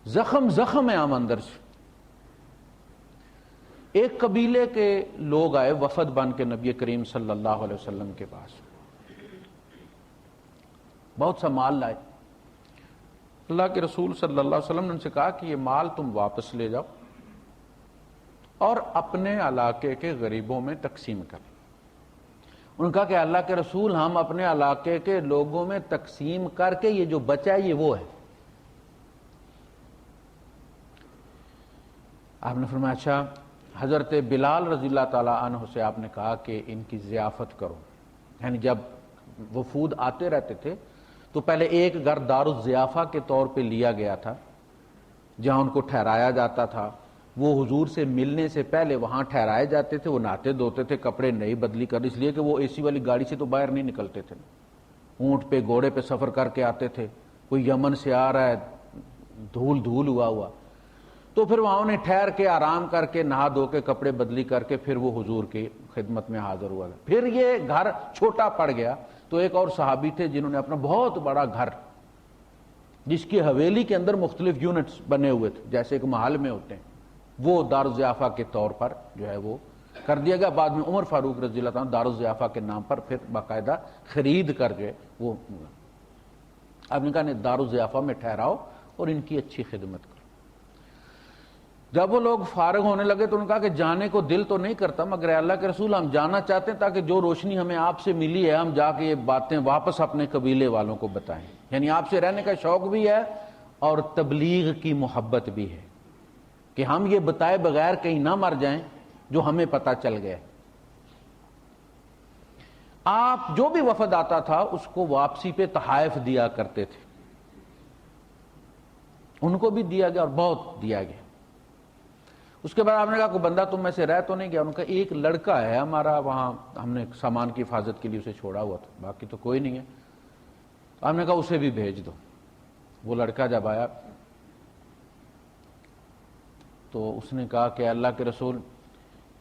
Speaker 1: زخم ہیں ہم اندر سے۔ ایک قبیلے کے لوگ آئے وفد بن کے نبی کریم صلی اللہ علیہ وسلم کے پاس، بہت سا مال لائے۔ اللہ کے رسول صلی اللہ علیہ وسلم نے ان سے کہا کہ یہ مال تم واپس لے جاؤ اور اپنے علاقے کے غریبوں میں تقسیم کر۔ ان کا کہ اللہ کے رسول ہم اپنے علاقے کے لوگوں میں تقسیم کر کے یہ جو بچا ہے یہ وہ ہے۔ آپ نے فرمایا اچھا، حضرت بلال رضی اللہ تعالیٰ عنہ سے آپ نے کہا کہ ان کی ضیافت کرو، یعنی جب وفود آتے رہتے تھے تو پہلے ایک گھر دار الضیافہ کے طور پہ لیا گیا تھا جہاں ان کو ٹھہرایا جاتا تھا، وہ حضور سے ملنے سے پہلے وہاں ٹھہرائے جاتے تھے، وہ نہاتے دھوتے تھے، کپڑے نئی بدلی کر، اس لیے کہ وہ اے سی والی گاڑی سے تو باہر نہیں نکلتے تھے، اونٹ پہ گھوڑے پہ سفر کر کے آتے تھے، کوئی یمن سے آ رہا ہے دھول دھول ہوا، تو پھر وہاں انہیں ٹھہر کے آرام کر کے نہا دھو کے کپڑے بدلی کر کے پھر وہ حضور کی خدمت میں حاضر ہوا۔ پھر یہ گھر چھوٹا پڑ گیا تو ایک اور صحابی تھے جنہوں نے اپنا بہت بڑا گھر، جس کی حویلی کے اندر مختلف یونٹس بنے ہوئے تھے جیسے ایک محل میں ہوتے ہیں، وہ دارالضیافہ کے طور پر جو ہے وہ کر دیا گیا۔ بعد میں عمر فاروق رضی اللہ عنہ دارالضیافہ کے نام پر پھر باقاعدہ خرید کر جو وہ اب نے کہا دارالضیافہ میں ٹھہراؤ اور ان کی اچھی خدمت کرو۔ جب وہ لوگ فارغ ہونے لگے تو انہوں نے کہا کہ جانے کو دل تو نہیں کرتا، مگر اے اللہ کے رسول ہم جانا چاہتے ہیں تاکہ جو روشنی ہمیں آپ سے ملی ہے ہم جا کے یہ باتیں واپس اپنے قبیلے والوں کو بتائیں، یعنی آپ سے رہنے کا شوق بھی ہے اور تبلیغ کی محبت بھی ہے کہ ہم یہ بتائے بغیر کہیں نہ مر جائیں جو ہمیں پتہ چل گیا۔ آپ جو بھی وفد آتا تھا اس کو واپسی پہ تحائف دیا کرتے تھے، ان کو بھی دیا گیا اور بہت دیا گیا۔ اس کے بعد آپ نے کہا کوئی بندہ تم میں سے رہ تو نہیں گیا؟ ان کا ایک لڑکا ہے ہمارا وہاں، ہم نے سامان کی حفاظت کے لیے اسے چھوڑا ہوا تھا، باقی تو کوئی نہیں ہے۔ آپ نے کہا اسے بھی بھیج دو۔ وہ لڑکا جب آیا تو اس نے کہا کہ اللہ کے رسول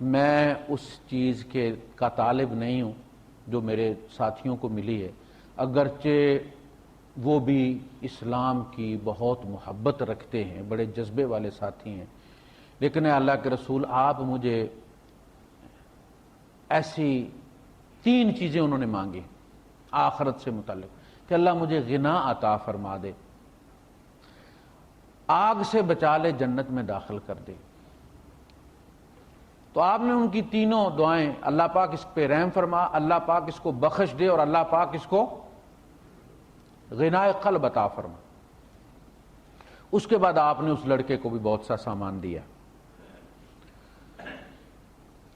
Speaker 1: میں اس چیز کا طالب نہیں ہوں جو میرے ساتھیوں کو ملی ہے، اگرچہ وہ بھی اسلام کی بہت محبت رکھتے ہیں، بڑے جذبے والے ساتھی ہیں، لیکن اے اللہ کے رسول آپ مجھے ایسی 3 چیزیں انہوں نے مانگی آخرت سے متعلق کہ اللہ مجھے غنا عطا فرما دے، آگ سے بچا لے، جنت میں داخل کر دے۔ تو آپ نے ان کی تینوں دعائیں، اللہ پاک اس پہ رحم فرما، اللہ پاک اس کو بخش دے اور اللہ پاک اس کو غنائے قلب عطا فرما۔ اس کے بعد آپ نے اس لڑکے کو بھی بہت سا سامان دیا۔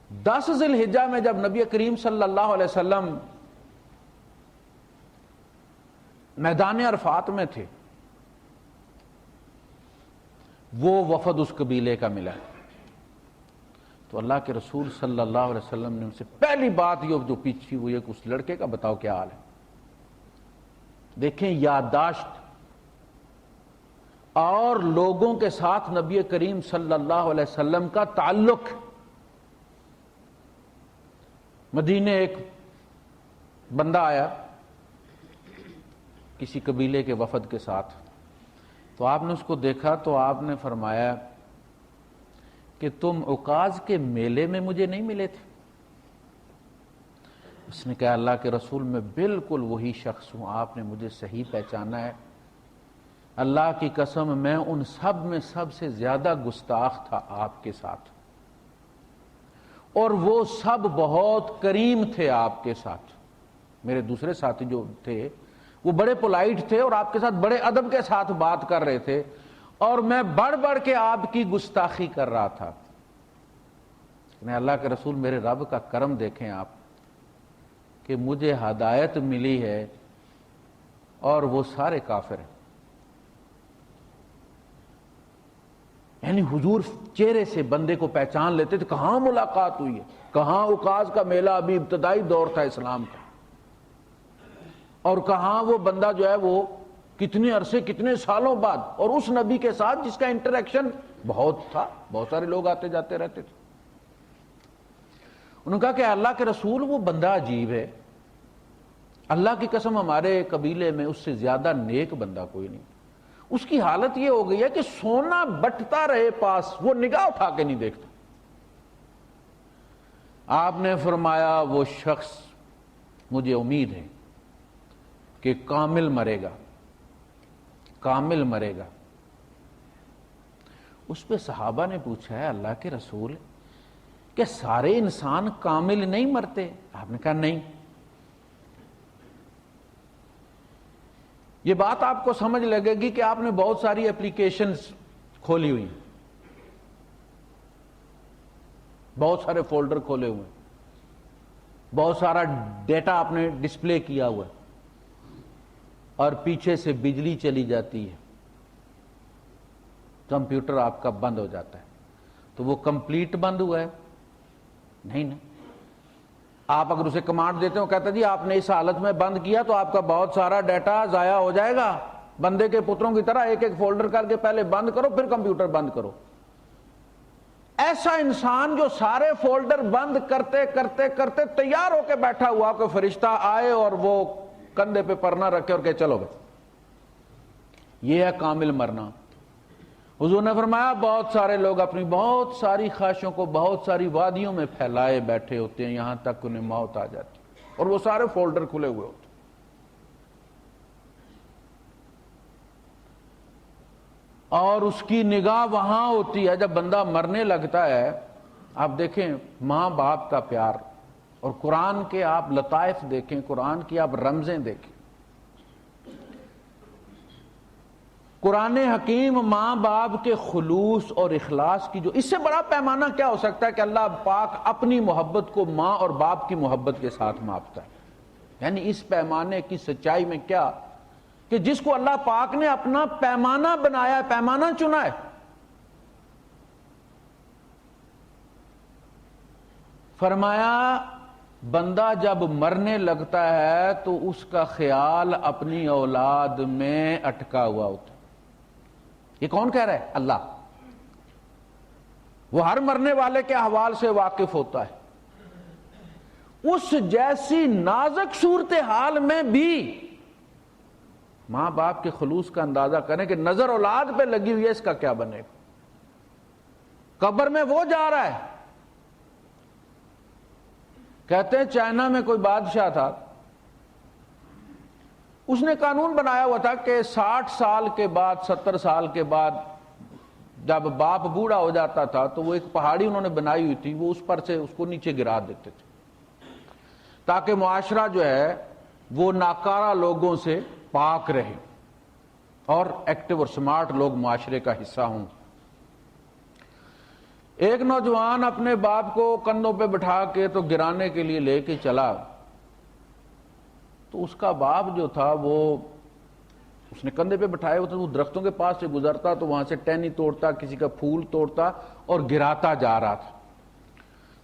Speaker 1: 10 ذی الحجہ میں جب نبی کریم صلی اللہ علیہ وسلم میدان عرفات میں تھے، وہ وفد اس قبیلے کا ملا تو اللہ کے رسول صلی اللہ علیہ وسلم نے ان سے پہلی بات یہ جو پیچھی ہوئی ہے کہ اس لڑکے کا بتاؤ کیا حال ہے۔ دیکھیں یادداشت اور لوگوں کے ساتھ نبی کریم صلی اللہ علیہ وسلم کا تعلق۔ مدینے ایک بندہ آیا کسی قبیلے کے وفد کے ساتھ، تو آپ نے اس کو دیکھا تو آپ نے فرمایا کہ تم عکاظ کے میلے میں مجھے نہیں ملے تھے؟ اس نے کہا اللہ کے رسول میں بالکل وہی شخص ہوں، آپ نے مجھے صحیح پہچانا ہے، اللہ کی قسم میں ان سب میں سب سے زیادہ گستاخ تھا آپ کے ساتھ، اور وہ سب بہت کریم تھے آپ کے ساتھ۔ میرے دوسرے ساتھی جو تھے وہ بڑے پولائٹ تھے اور آپ کے ساتھ بڑے ادب کے ساتھ بات کر رہے تھے، اور میں بڑھ بڑھ کے آپ کی گستاخی کر رہا تھا۔ میں اللہ کے رسول میرے رب کا کرم دیکھیں آپ کہ مجھے ہدایت ملی ہے اور وہ سارے کافر ہیں۔ یعنی حضور چہرے سے بندے کو پہچان لیتے تھے، کہاں ملاقات ہوئی ہے، کہاں عکاظ کا میلہ، ابھی ابتدائی دور تھا اسلام کا، اور کہاں وہ بندہ جو ہے وہ کتنے عرصے کتنے سالوں بعد، اور اس نبی کے ساتھ جس کا انٹریکشن بہت تھا، بہت سارے لوگ آتے جاتے رہتے تھے۔ انہوں نے کہا کہ اللہ کے رسول وہ بندہ عجیب ہے، اللہ کی قسم ہمارے قبیلے میں اس سے زیادہ نیک بندہ کوئی نہیں، اس کی حالت یہ ہو گئی ہے کہ سونا بٹتا رہے پاس، وہ نگاہ اٹھا کے نہیں دیکھتا۔ آپ نے فرمایا وہ شخص مجھے امید ہے کہ کامل مرے گا، کامل مرے گا۔ اس پہ صحابہ نے پوچھا ہے اللہ کے رسول کہ سارے انسان کامل نہیں مرتے؟ آپ نے کہا نہیں۔ یہ بات آپ کو سمجھ لگے گی کہ آپ نے بہت ساری اپلیکیشنز کھولی ہوئی، بہت سارے فولڈر کھولے ہوئے، بہت سارا ڈیٹا آپ نے ڈسپلے کیا ہوا ہے، اور پیچھے سے بجلی چلی جاتی ہے، کمپیوٹر آپ کا بند ہو جاتا ہے، تو وہ کمپلیٹ بند ہوا ہے؟ نہیں نا، آپ اگر اسے کمانڈ دیتے ہو، کہتا جی آپ نے اس حالت میں بند کیا تو آپ کا بہت سارا ڈیٹا ضائع ہو جائے گا، بندے کے پتروں کی طرح ایک ایک فولڈر کر کے پہلے بند کرو پھر کمپیوٹر بند کرو۔ ایسا انسان جو سارے فولڈر بند کرتے کرتے کرتے تیار ہو کے بیٹھا ہوا کہ فرشتہ آئے اور وہ کندھے پہ پرنا رکھے اور کہ چلو بھائی، یہ ہے کامل مرنا۔ حضور نے فرمایا بہت سارے لوگ اپنی بہت ساری خواہشوں کو بہت ساری وادیوں میں پھیلائے بیٹھے ہوتے ہیں، یہاں تک انہیں موت آ جاتی اور وہ سارے فولڈر کھلے ہوئے ہوتے ہیں۔ اور اس کی نگاہ وہاں ہوتی ہے جب بندہ مرنے لگتا ہے۔ آپ دیکھیں ماں باپ کا پیار، اور قرآن کے آپ لطائف دیکھیں، قرآن کی آپ رمزیں دیکھیں۔ قرآن حکیم ماں باپ کے خلوص اور اخلاص کی جو اس سے بڑا پیمانہ کیا ہو سکتا ہے کہ اللہ پاک اپنی محبت کو ماں اور باپ کی محبت کے ساتھ ماپتا ہے۔ یعنی اس پیمانے کی سچائی میں کیا کہ جس کو اللہ پاک نے اپنا پیمانہ بنایا ہے، پیمانہ چنا ہے، فرمایا بندہ جب مرنے لگتا ہے تو اس کا خیال اپنی اولاد میں اٹکا ہوا ہوتا ہے۔ یہ کون کہہ رہا ہے؟ اللہ۔ وہ ہر مرنے والے کے احوال سے واقف ہوتا ہے۔ اس جیسی نازک صورتحال میں بھی ماں باپ کے خلوص کا اندازہ کریں کہ نظر اولاد پہ لگی ہوئی ہے، اس کا کیا بنے گا۔ قبر میں وہ جا رہا ہے، کہتے ہیں چائنا میں کوئی بادشاہ تھا، اس نے قانون بنایا ہوا تھا کہ 60 سال کے بعد 70 سال کے بعد جب باپ بوڑھا ہو جاتا تھا تو وہ ایک پہاڑی انہوں نے بنائی ہوئی تھی، وہ اس پر سے اس کو نیچے گرا دیتے تھے تاکہ معاشرہ جو ہے وہ ناکارہ لوگوں سے پاک رہے اور ایکٹیو اور سمارٹ لوگ معاشرے کا حصہ ہوں۔ ایک نوجوان اپنے باپ کو کندھوں پہ بٹھا کے تو گرانے کے لیے لے کے چلا، تو اس کا باپ جو تھا وہ اس نے کندھے پہ بٹھائے ہوئے تھے، وہ درختوں کے پاس سے گزرتا تو وہاں سے ٹہنی توڑتا، کسی کا پھول توڑتا اور گراتا جا رہا تھا۔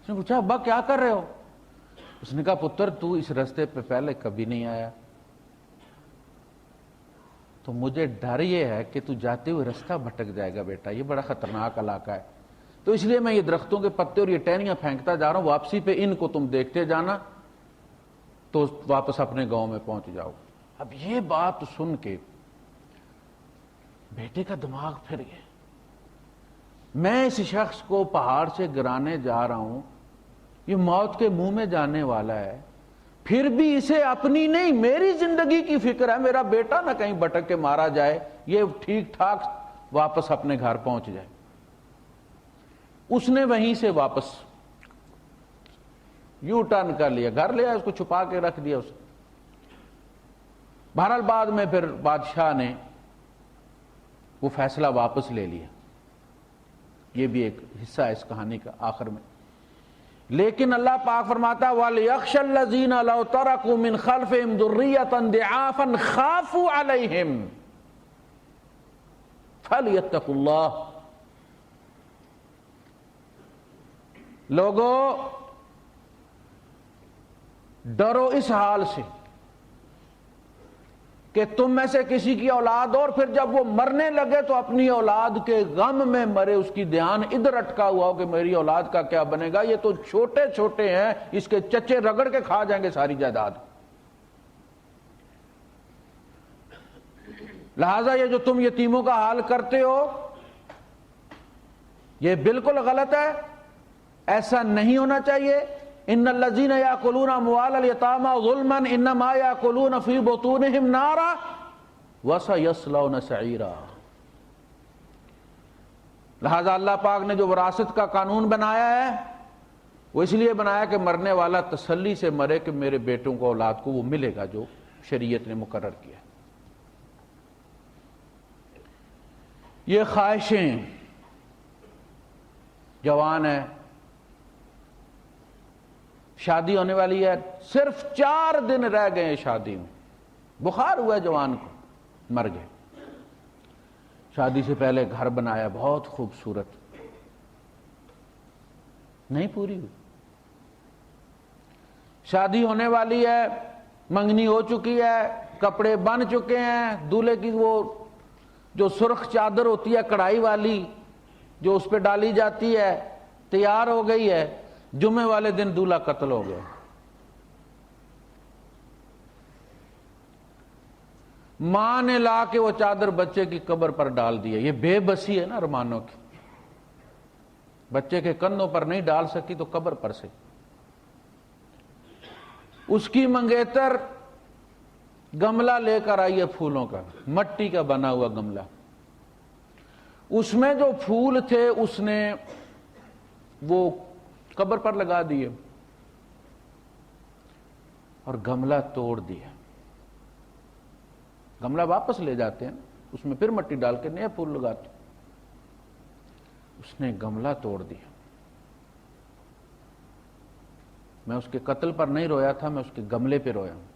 Speaker 1: اس نے پوچھا ابا کیا کر رہے ہو؟ اس نے کہا پتر تو اس راستے پہ پہلے کبھی نہیں آیا، تو مجھے ڈر یہ ہے کہ تو جاتے ہوئے راستہ بھٹک جائے گا بیٹا، یہ بڑا خطرناک علاقہ ہے، تو اس لیے میں یہ درختوں کے پتے اور یہ ٹہنیاں پھینکتا جا رہا ہوں، واپسی پہ ان کو تم دیکھتے جانا تو واپس اپنے گاؤں میں پہنچ جاؤ۔ اب یہ بات سن کے بیٹے کا دماغ پھر گیا، میں اس شخص کو پہاڑ سے گرانے جا رہا ہوں، یہ موت کے منہ میں جانے والا ہے، پھر بھی اسے اپنی نہیں میری زندگی کی فکر ہے، میرا بیٹا نہ کہیں بھٹک کے مارا جائے، یہ ٹھیک ٹھاک واپس اپنے گھر پہنچ جائے۔ اس نے وہیں سے واپس یو ٹرن کر لیا، گھر لیا، اس کو چھپا کے رکھ دیا اسے۔ بہرحال بعد میں پھر بادشاہ نے وہ فیصلہ واپس لے لیا، یہ بھی ایک حصہ ہے اس کہانی کا آخر میں۔ لیکن اللہ پاک فرماتا وَلْيَخْشَ الَّذِينَ لَوْ تَرَكُوا مِنْ خَلْفِهِمْ ذُرِّيَّةً ضِعَافًا خَافُوا عَلَيْهِمْ فَلْيَتَّقُوا اللَّهَ۔ لوگوں ڈرو اس حال سے کہ تم میں سے کسی کی اولاد اور پھر جب وہ مرنے لگے تو اپنی اولاد کے غم میں مرے، اس کی دھیان ادھر اٹکا ہوا ہو کہ میری اولاد کا کیا بنے گا، یہ تو چھوٹے چھوٹے ہیں، اس کے چچے رگڑ کے کھا جائیں گے ساری جائیداد۔ لہذا یہ جو تم یتیموں کا حال کرتے ہو یہ بالکل غلط ہے، ایسا نہیں ہونا چاہیے۔ ان الذین یاکلون اموال الیتامی ظلما انما یاکلون فی بطونہم نارا وسیصلون سعیرا۔ لہذا اللہ پاک نے جو وراثت کا قانون بنایا ہے وہ اس لیے بنایا کہ مرنے والا تسلی سے مرے کہ میرے بیٹوں کو اولاد کو وہ ملے گا جو شریعت نے مقرر کیا۔ یہ خواہشیں، جوان ہے، شادی ہونے والی ہے، صرف 4 دن رہ گئے ہیں شادی میں، بخار ہوا ہے جوان کو، مر گئے۔ شادی سے پہلے گھر بنایا بہت خوبصورت، نہیں پوری ہوئی۔ شادی ہونے والی ہے، منگنی ہو چکی ہے، کپڑے بن چکے ہیں، دولہے کی وہ جو سرخ چادر ہوتی ہے کڑھائی والی جو اس پہ ڈالی جاتی ہے تیار ہو گئی ہے، جمعے والے دن دولہا قتل ہو گیا۔ ماں نے لا کے وہ چادر بچے کی قبر پر ڈال دی ہے۔ یہ بے بسی ہے نا ارمانوں کی، بچے کے کندھوں پر نہیں ڈال سکی تو قبر پر سے۔ اس کی منگیتر گملہ لے کر آئی ہے پھولوں کا، مٹی کا بنا ہوا گملہ، اس میں جو پھول تھے اس نے وہ قبر پر لگا دیے اور گملہ توڑ دیا۔ گملہ واپس لے جاتے ہیں، اس میں پھر مٹی ڈال کے نئے پھول لگاتے، اس نے گملہ توڑ دیا۔ میں اس کے قتل پر نہیں رویا تھا، میں اس کے گملے پہ رویا ہوں۔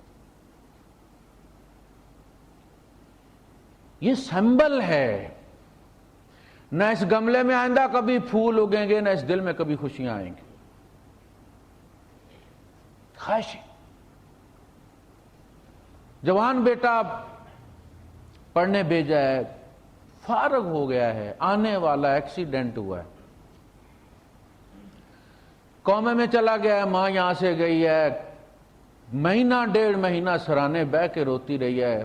Speaker 1: یہ سمبل ہے، نہ اس گملے میں آئندہ کبھی پھول اگیں گے، نہ اس دل میں کبھی خوشیاں آئیں گی۔ خواہش، جوان بیٹا پڑھنے بھیجا ہے، فارغ ہو گیا ہے، آنے والا ایکسیڈنٹ ہوا ہے، کومے میں چلا گیا ہے، ماں یہاں سے گئی ہے، مہینہ ڈیڑھ مہینہ سرانے بہ کے روتی رہی ہے،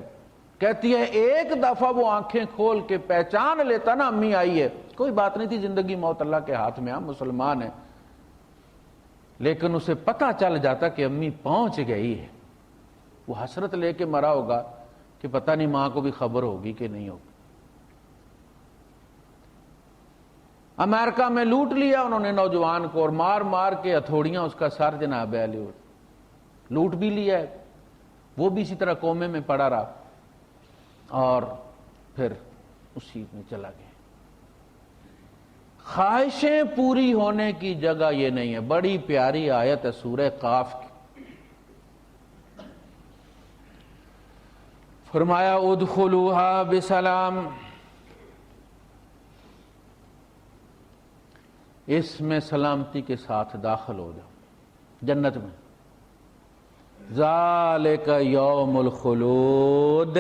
Speaker 1: کہتی ہے ایک دفعہ وہ آنکھیں کھول کے پہچان لیتا نا امی آئی ہے، کوئی بات نہیں تھی، زندگی موت اللہ کے ہاتھ میں، ہم مسلمان ہیں، لیکن اسے پتہ چل جاتا کہ امی پہنچ گئی ہے، وہ حسرت لے کے مرا ہوگا کہ پتہ نہیں ماں کو بھی خبر ہوگی کہ نہیں ہوگی۔ امریکہ میں لوٹ لیا انہوں نے نوجوان کو، اور مار مار کے ہتھوڑیاں اس کا سر جناب علی، لوٹ بھی لیا ہے، وہ بھی اسی طرح کومے میں پڑا رہا اور پھر اسی میں چلا گیا۔ خواہشیں پوری ہونے کی جگہ یہ نہیں ہے۔ بڑی پیاری آیت ہے سورہ قاف کی، فرمایا ادخلوها بسلام، اس میں سلامتی کے ساتھ داخل ہو جاؤ جنت میں۔ ذالک یوم الخلود،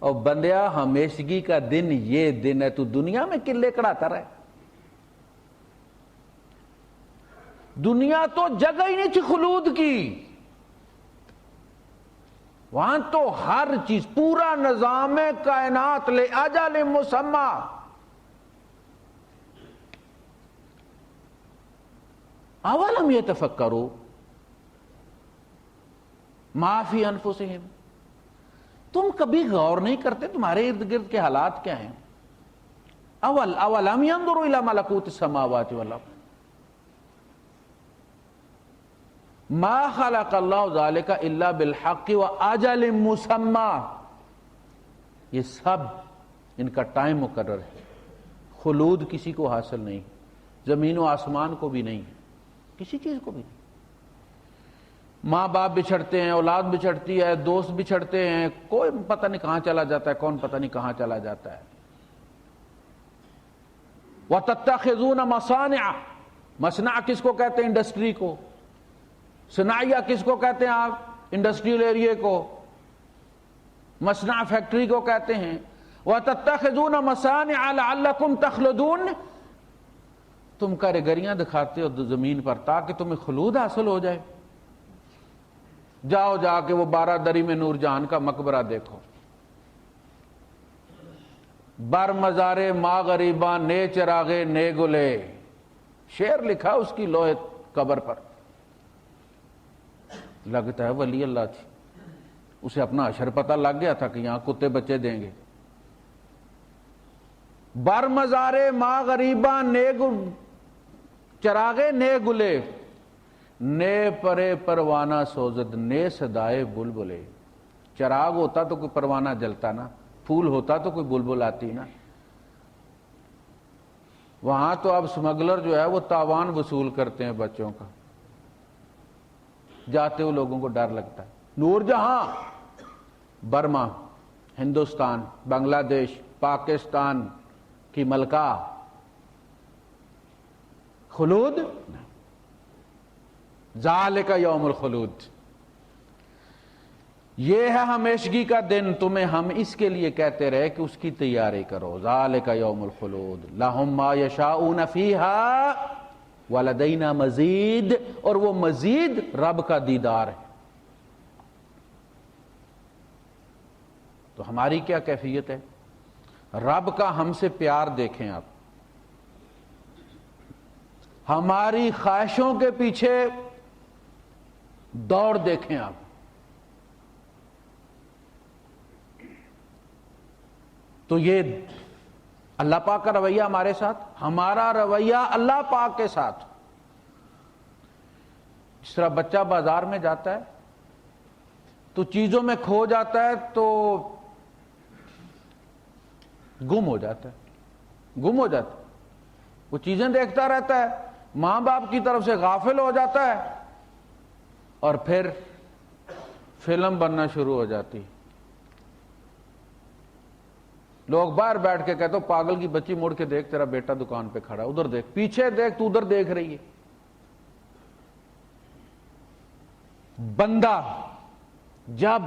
Speaker 1: اور بندیا ہمیشگی کا دن یہ دن ہے، تو دنیا میں قلے کڑاتا رہے، دنیا تو جگہ ہی نہیں تھی خلود کی، وہاں تو ہر چیز، پورا نظام کائنات لے اجل مسمى، اولم یتفکروا ما فی انفسہم، تم کبھی غور نہیں کرتے تمہارے ارد گرد کے حالات کیا ہیں؟ اولم ينظروا الی ملکوت السماوات والارض ما خلق اللہ ذلک الا بالحق واجل مسمى، یہ سب ان کا ٹائم مقرر ہے، خلود کسی کو حاصل نہیں، زمین و آسمان کو بھی نہیں، کسی چیز کو بھی نہیں۔ ماں باپ بچھڑتے ہیں، اولاد بچھڑتی ہے، دوست بچھڑتے ہیں، کوئی پتہ نہیں کہاں چلا جاتا ہے، کون پتہ نہیں کہاں چلا جاتا ہے۔ وَتَتَّخِذُونَ مَصَانِعَ، مصنع کس کو کہتے ہیں؟ انڈسٹری کو۔ صناعیہ کس کو کہتے ہیں آپ؟ انڈسٹریل ایریے کو۔ مصنع فیکٹری کو کہتے ہیں۔ وَتَتَّخِذُونَ مَصَانِعَ لَعَلَّكُمْ تَخْلُدُونَ، تم کاریگریاں دکھاتے ہو زمین پر تاکہ تمہیں خلود حاصل ہو جائے۔ جاؤ جا کے وہ 12 دری میں نور جہاں کا مقبرہ دیکھو، بر مزارے ماں غریباں نے چراغے نے گلے، شعر لکھا اس کی لوہے قبر پر، لگتا ہے ولی اللہ تھی، اسے اپنا اشر پتہ لگ گیا تھا کہ یہاں کتے بچے دیں گے۔ بر مزارے ماں غریباں نے چراغے نے گلے، نے پرے پروانہ سوزد نے صدائے بلبلے، چراغ ہوتا تو کوئی پروانہ جلتا نا، پھول ہوتا تو کوئی بلبل آتی نا۔ وہاں تو اب سمگلر جو ہے وہ تاوان وصول کرتے ہیں بچوں کا، جاتے ہوئے لوگوں کو ڈر لگتا ہے۔ نور جہاں برما، ہندوستان، بنگلہ دیش، پاکستان کی ملکہ، خلود ذالک یوم الخلود، یہ ہے ہمیشگی کا دن، تمہیں ہم اس کے لیے کہتے رہے کہ اس کی تیاری کرو۔ ذالک یوم الخلود لہم ما یشاؤون فیہا ولدینا مزید، اور وہ مزید رب کا دیدار ہے۔ تو ہماری کیا کیفیت ہے؟ رب کا ہم سے پیار دیکھیں آپ، ہماری خواہشوں کے پیچھے دوڑ دیکھیں آپ، تو یہ اللہ پاک کا رویہ ہمارے ساتھ، ہمارا رویہ اللہ پاک کے ساتھ۔ جس طرح بچہ بازار میں جاتا ہے تو چیزوں میں کھو جاتا ہے تو گم ہو جاتا ہے، وہ چیزیں دیکھتا رہتا ہے، ماں باپ کی طرف سے غافل ہو جاتا ہے، اور پھر فلم بننا شروع ہو جاتی۔ لوگ باہر بیٹھ کے کہتے ہو پاگل کی بچی، مڑ کے دیکھ تیرا بیٹا دکان پہ کھڑا ہے، ادھر دیکھ، پیچھے دیکھ، تو ادھر دیکھ رہی ہے۔ بندہ جب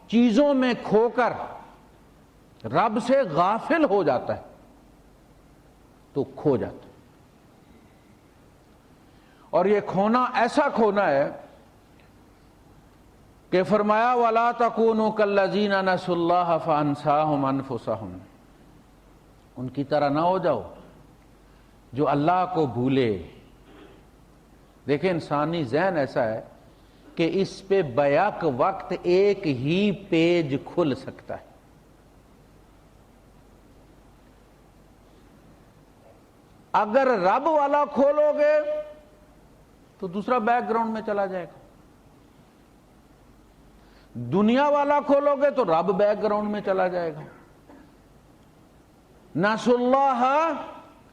Speaker 1: چیزوں میں کھو کر رب سے غافل ہو جاتا ہے تو کھو جاتا ہے، اور یہ کھونا ایسا کھونا ہے کہ فرمایا وَلَا تَكُونُوا كَالَّذِينَ نَسُوا اللَّهَ فَأَنسَاهُمْ أَنفُسَهُمْ، ان کی طرح نہ ہو جاؤ جو اللہ کو بھولے۔ دیکھیں انسانی ذہن ایسا ہے کہ اس پہ بیک وقت ایک ہی پیج کھل سکتا ہے۔ اگر رب والا کھولو گے تو دوسرا بیک گراؤنڈ میں چلا جائے گا، دنیا والا کھولو گے تو رب بیک گراؤنڈ میں چلا جائے گا۔ نسوا اللہ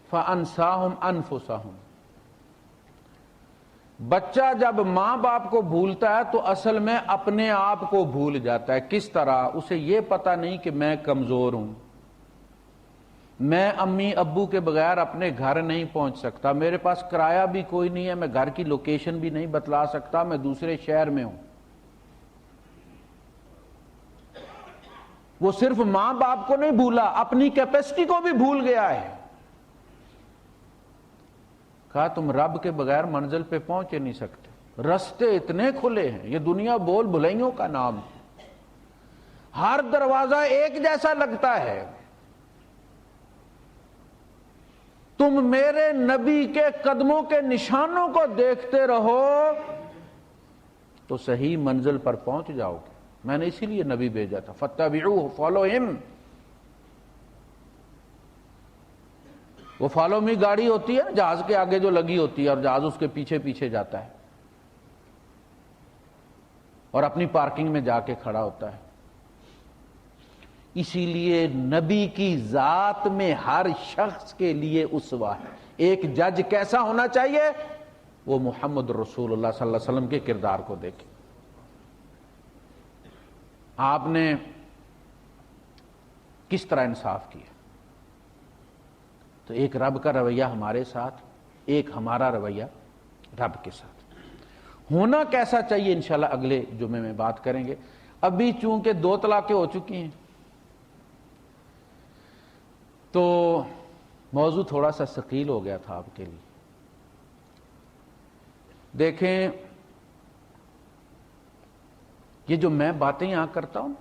Speaker 1: فانساہم انفسہم، بچہ جب ماں باپ کو بھولتا ہے تو اصل میں اپنے آپ کو بھول جاتا ہے۔ کس طرح؟ اسے یہ پتا نہیں کہ میں کمزور ہوں، میں امی ابو کے بغیر اپنے گھر نہیں پہنچ سکتا، میرے پاس کرایہ بھی کوئی نہیں ہے، میں گھر کی لوکیشن بھی نہیں بتلا سکتا، میں دوسرے شہر میں ہوں۔ وہ صرف ماں باپ کو نہیں بھولا، اپنی کیپیسٹی کو بھی بھول گیا ہے۔ کہا تم رب کے بغیر منزل پہ پہنچ نہیں سکتے، رستے اتنے کھلے ہیں، یہ دنیا بول بھلائیوں کا نام، ہر دروازہ ایک جیسا لگتا ہے۔ تم میرے نبی کے قدموں کے نشانوں کو دیکھتے رہو تو صحیح منزل پر پہنچ جاؤ گے۔ میں نے اسی لیے نبی بھیجا تھا، فَاتَّبِعُوهُ، فالو ہم۔ وہ فالو می گاڑی ہوتی ہے جہاز کے آگے جو لگی ہوتی ہے اور جہاز اس کے پیچھے پیچھے جاتا ہے اور اپنی پارکنگ میں جا کے کھڑا ہوتا ہے۔ اسی لیے نبی کی ذات میں ہر شخص کے لیے اسوہ ہے۔ ایک جج کیسا ہونا چاہیے؟ وہ محمد رسول اللہ صلی اللہ علیہ وسلم کے کردار کو دیکھے۔ آپ نے کس طرح انصاف کیا؟ تو ایک رب کا رویہ ہمارے ساتھ، ایک ہمارا رویہ رب کے ساتھ ہونا کیسا چاہیے، انشاءاللہ اگلے جمعے میں بات کریں گے۔ ابھی چونکہ 2 طلاقیں ہو چکی ہیں تو موضوع تھوڑا سا ثقیل ہو گیا تھا آپ کے لیے۔ دیکھیں یہ جو میں باتیں یہاں کرتا ہوں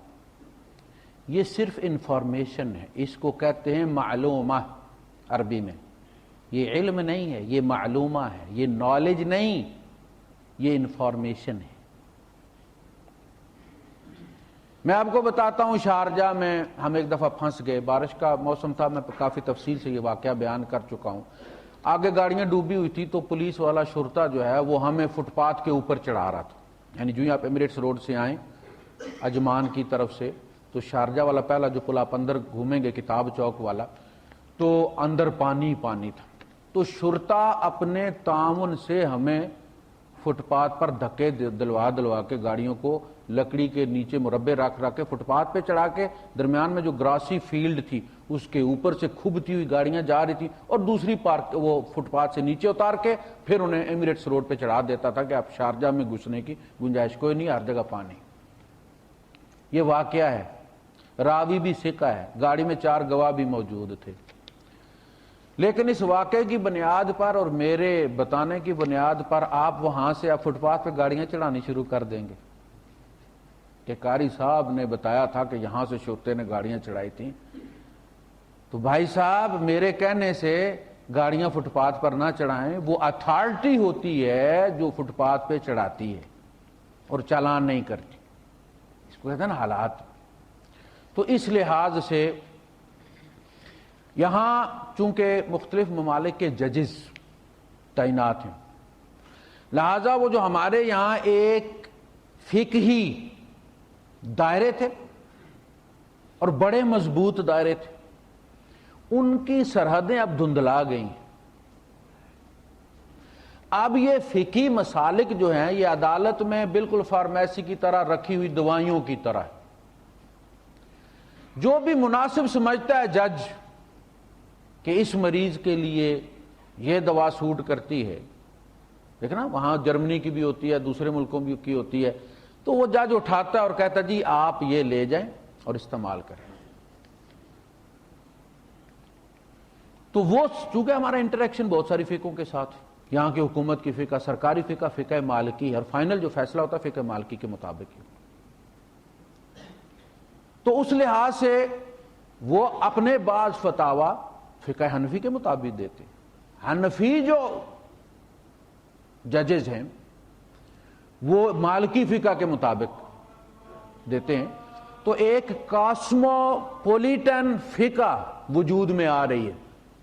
Speaker 1: یہ صرف انفارمیشن ہے، اس کو کہتے ہیں معلومہ عربی میں۔ یہ علم نہیں ہے، یہ معلومہ ہے، یہ نالج نہیں، یہ انفارمیشن ہے۔ میں آپ کو بتاتا ہوں، شارجہ میں ہم ایک دفعہ پھنس گئے، بارش کا موسم تھا، میں کافی تفصیل سے یہ واقعہ بیان کر چکا ہوں۔ آگے گاڑیاں ڈوبی ہوئی تھی تو پولیس والا شرطہ جو ہے وہ ہمیں فٹ پاتھ کے اوپر چڑھا رہا تھا، یعنی جو ہی آپ ایمریٹس روڈ سے آئیں اجمان کی طرف سے تو شارجہ والا پہلا جو پل آپ اندر گھومیں گے کتاب چوک والا، تو اندر پانی پانی تھا، تو شرطہ اپنے تعاون سے ہمیں فٹ پاتھ پر دھکے دلوا کے گاڑیوں کو لکڑی کے نیچے مربع رکھ کے فٹ پاتھ پہ چڑھا کے درمیان میں جو گراسی فیلڈ تھی اس کے اوپر سے کھبتی ہوئی گاڑیاں جا رہی تھی اور دوسری پارک وہ فٹ پاتھ سے نیچے اتار کے پھر انہیں ایمریٹس روڈ پہ چڑھا دیتا تھا کہ اب شارجہ میں گھسنے کی گنجائش کوئی نہیں، ہر جگہ پانی۔ یہ واقعہ ہے، راوی بھی ثقہ ہے، گاڑی میں 4 گواہ بھی موجود تھے۔ لیکن اس واقعے کی بنیاد پر اور میرے بتانے کی بنیاد پر آپ وہاں سے اب فٹ پاتھ پہ گاڑیاں چڑھانی شروع کر دیں گے کہ قاری صاحب نے بتایا تھا کہ یہاں سے شرطے نے گاڑیاں چڑھائی تھیں۔ تو بھائی صاحب میرے کہنے سے گاڑیاں فٹ پاتھ پر نہ چڑھائیں، وہ اتھارٹی ہوتی ہے جو فٹ پاتھ پہ چڑھاتی ہے اور چالان نہیں کرتی، اس کو کہتے ہیں نا حالات۔ تو اس لحاظ سے یہاں چونکہ مختلف ممالک کے ججز تعینات ہیں، لہذا وہ جو ہمارے یہاں ایک فقہی دائرے تھے اور بڑے مضبوط دائرے تھے، ان کی سرحدیں اب دھندلا گئی ہیں۔ اب یہ فقہی مسالک جو ہیں یہ عدالت میں بالکل فارمیسی کی طرح رکھی ہوئی دوائیوں کی طرح ہے۔ جو بھی مناسب سمجھتا ہے جج کہ اس مریض کے لیے یہ دوا سوٹ کرتی ہے، دیکھنا وہاں جرمنی کی بھی ہوتی ہے، دوسرے ملکوں کی ہوتی ہے، تو وہ جج اٹھاتا ہے اور کہتا ہے جی آپ یہ لے جائیں اور استعمال کریں۔ تو وہ چونکہ ہمارا انٹریکشن بہت ساری فقہوں کے ساتھ ہے، یہاں کی حکومت کی فقہ، سرکاری فقہ، فقہ مالکی، اور فائنل جو فیصلہ ہوتا ہے فقہ مالکی کے مطابق ہی۔ تو اس لحاظ سے وہ اپنے بعض فتاوی فقہ حنفی کے مطابق دیتے ہیں۔ حنفی جو ججز ہیں وہ مالکی فقہ کے مطابق دیتے ہیں۔ تو ایک کاسموپولیٹن فقہ وجود میں آ رہی ہے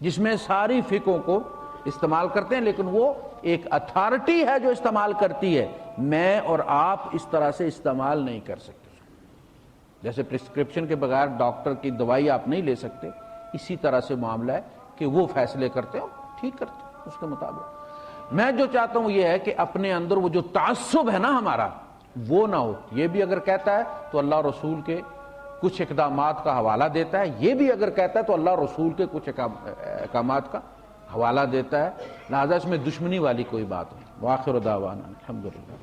Speaker 1: جس میں ساری فقہوں کو استعمال کرتے ہیں، لیکن وہ ایک اتھارٹی ہے جو استعمال کرتی ہے، میں اور آپ اس طرح سے استعمال نہیں کر سکتے۔ جیسے پرسکرپشن کے بغیر ڈاکٹر کی دوائی آپ نہیں لے سکتے، اسی طرح سے معاملہ ہے کہ وہ فیصلے کرتے ہو ٹھیک کرتے ہیں اس کے مطابق۔ میں جو چاہتا ہوں یہ ہے کہ اپنے اندر وہ جو تعصب ہے نا ہمارا وہ نہ ہو۔ یہ بھی اگر کہتا ہے تو اللہ رسول کے کچھ اقدامات کا حوالہ دیتا ہے، یہ بھی اگر کہتا ہے تو اللہ رسول کے کچھ احکامات کا حوالہ دیتا ہے، لہذا اس میں دشمنی والی کوئی بات نہیں۔ وآخر دعوانا الحمدللہ۔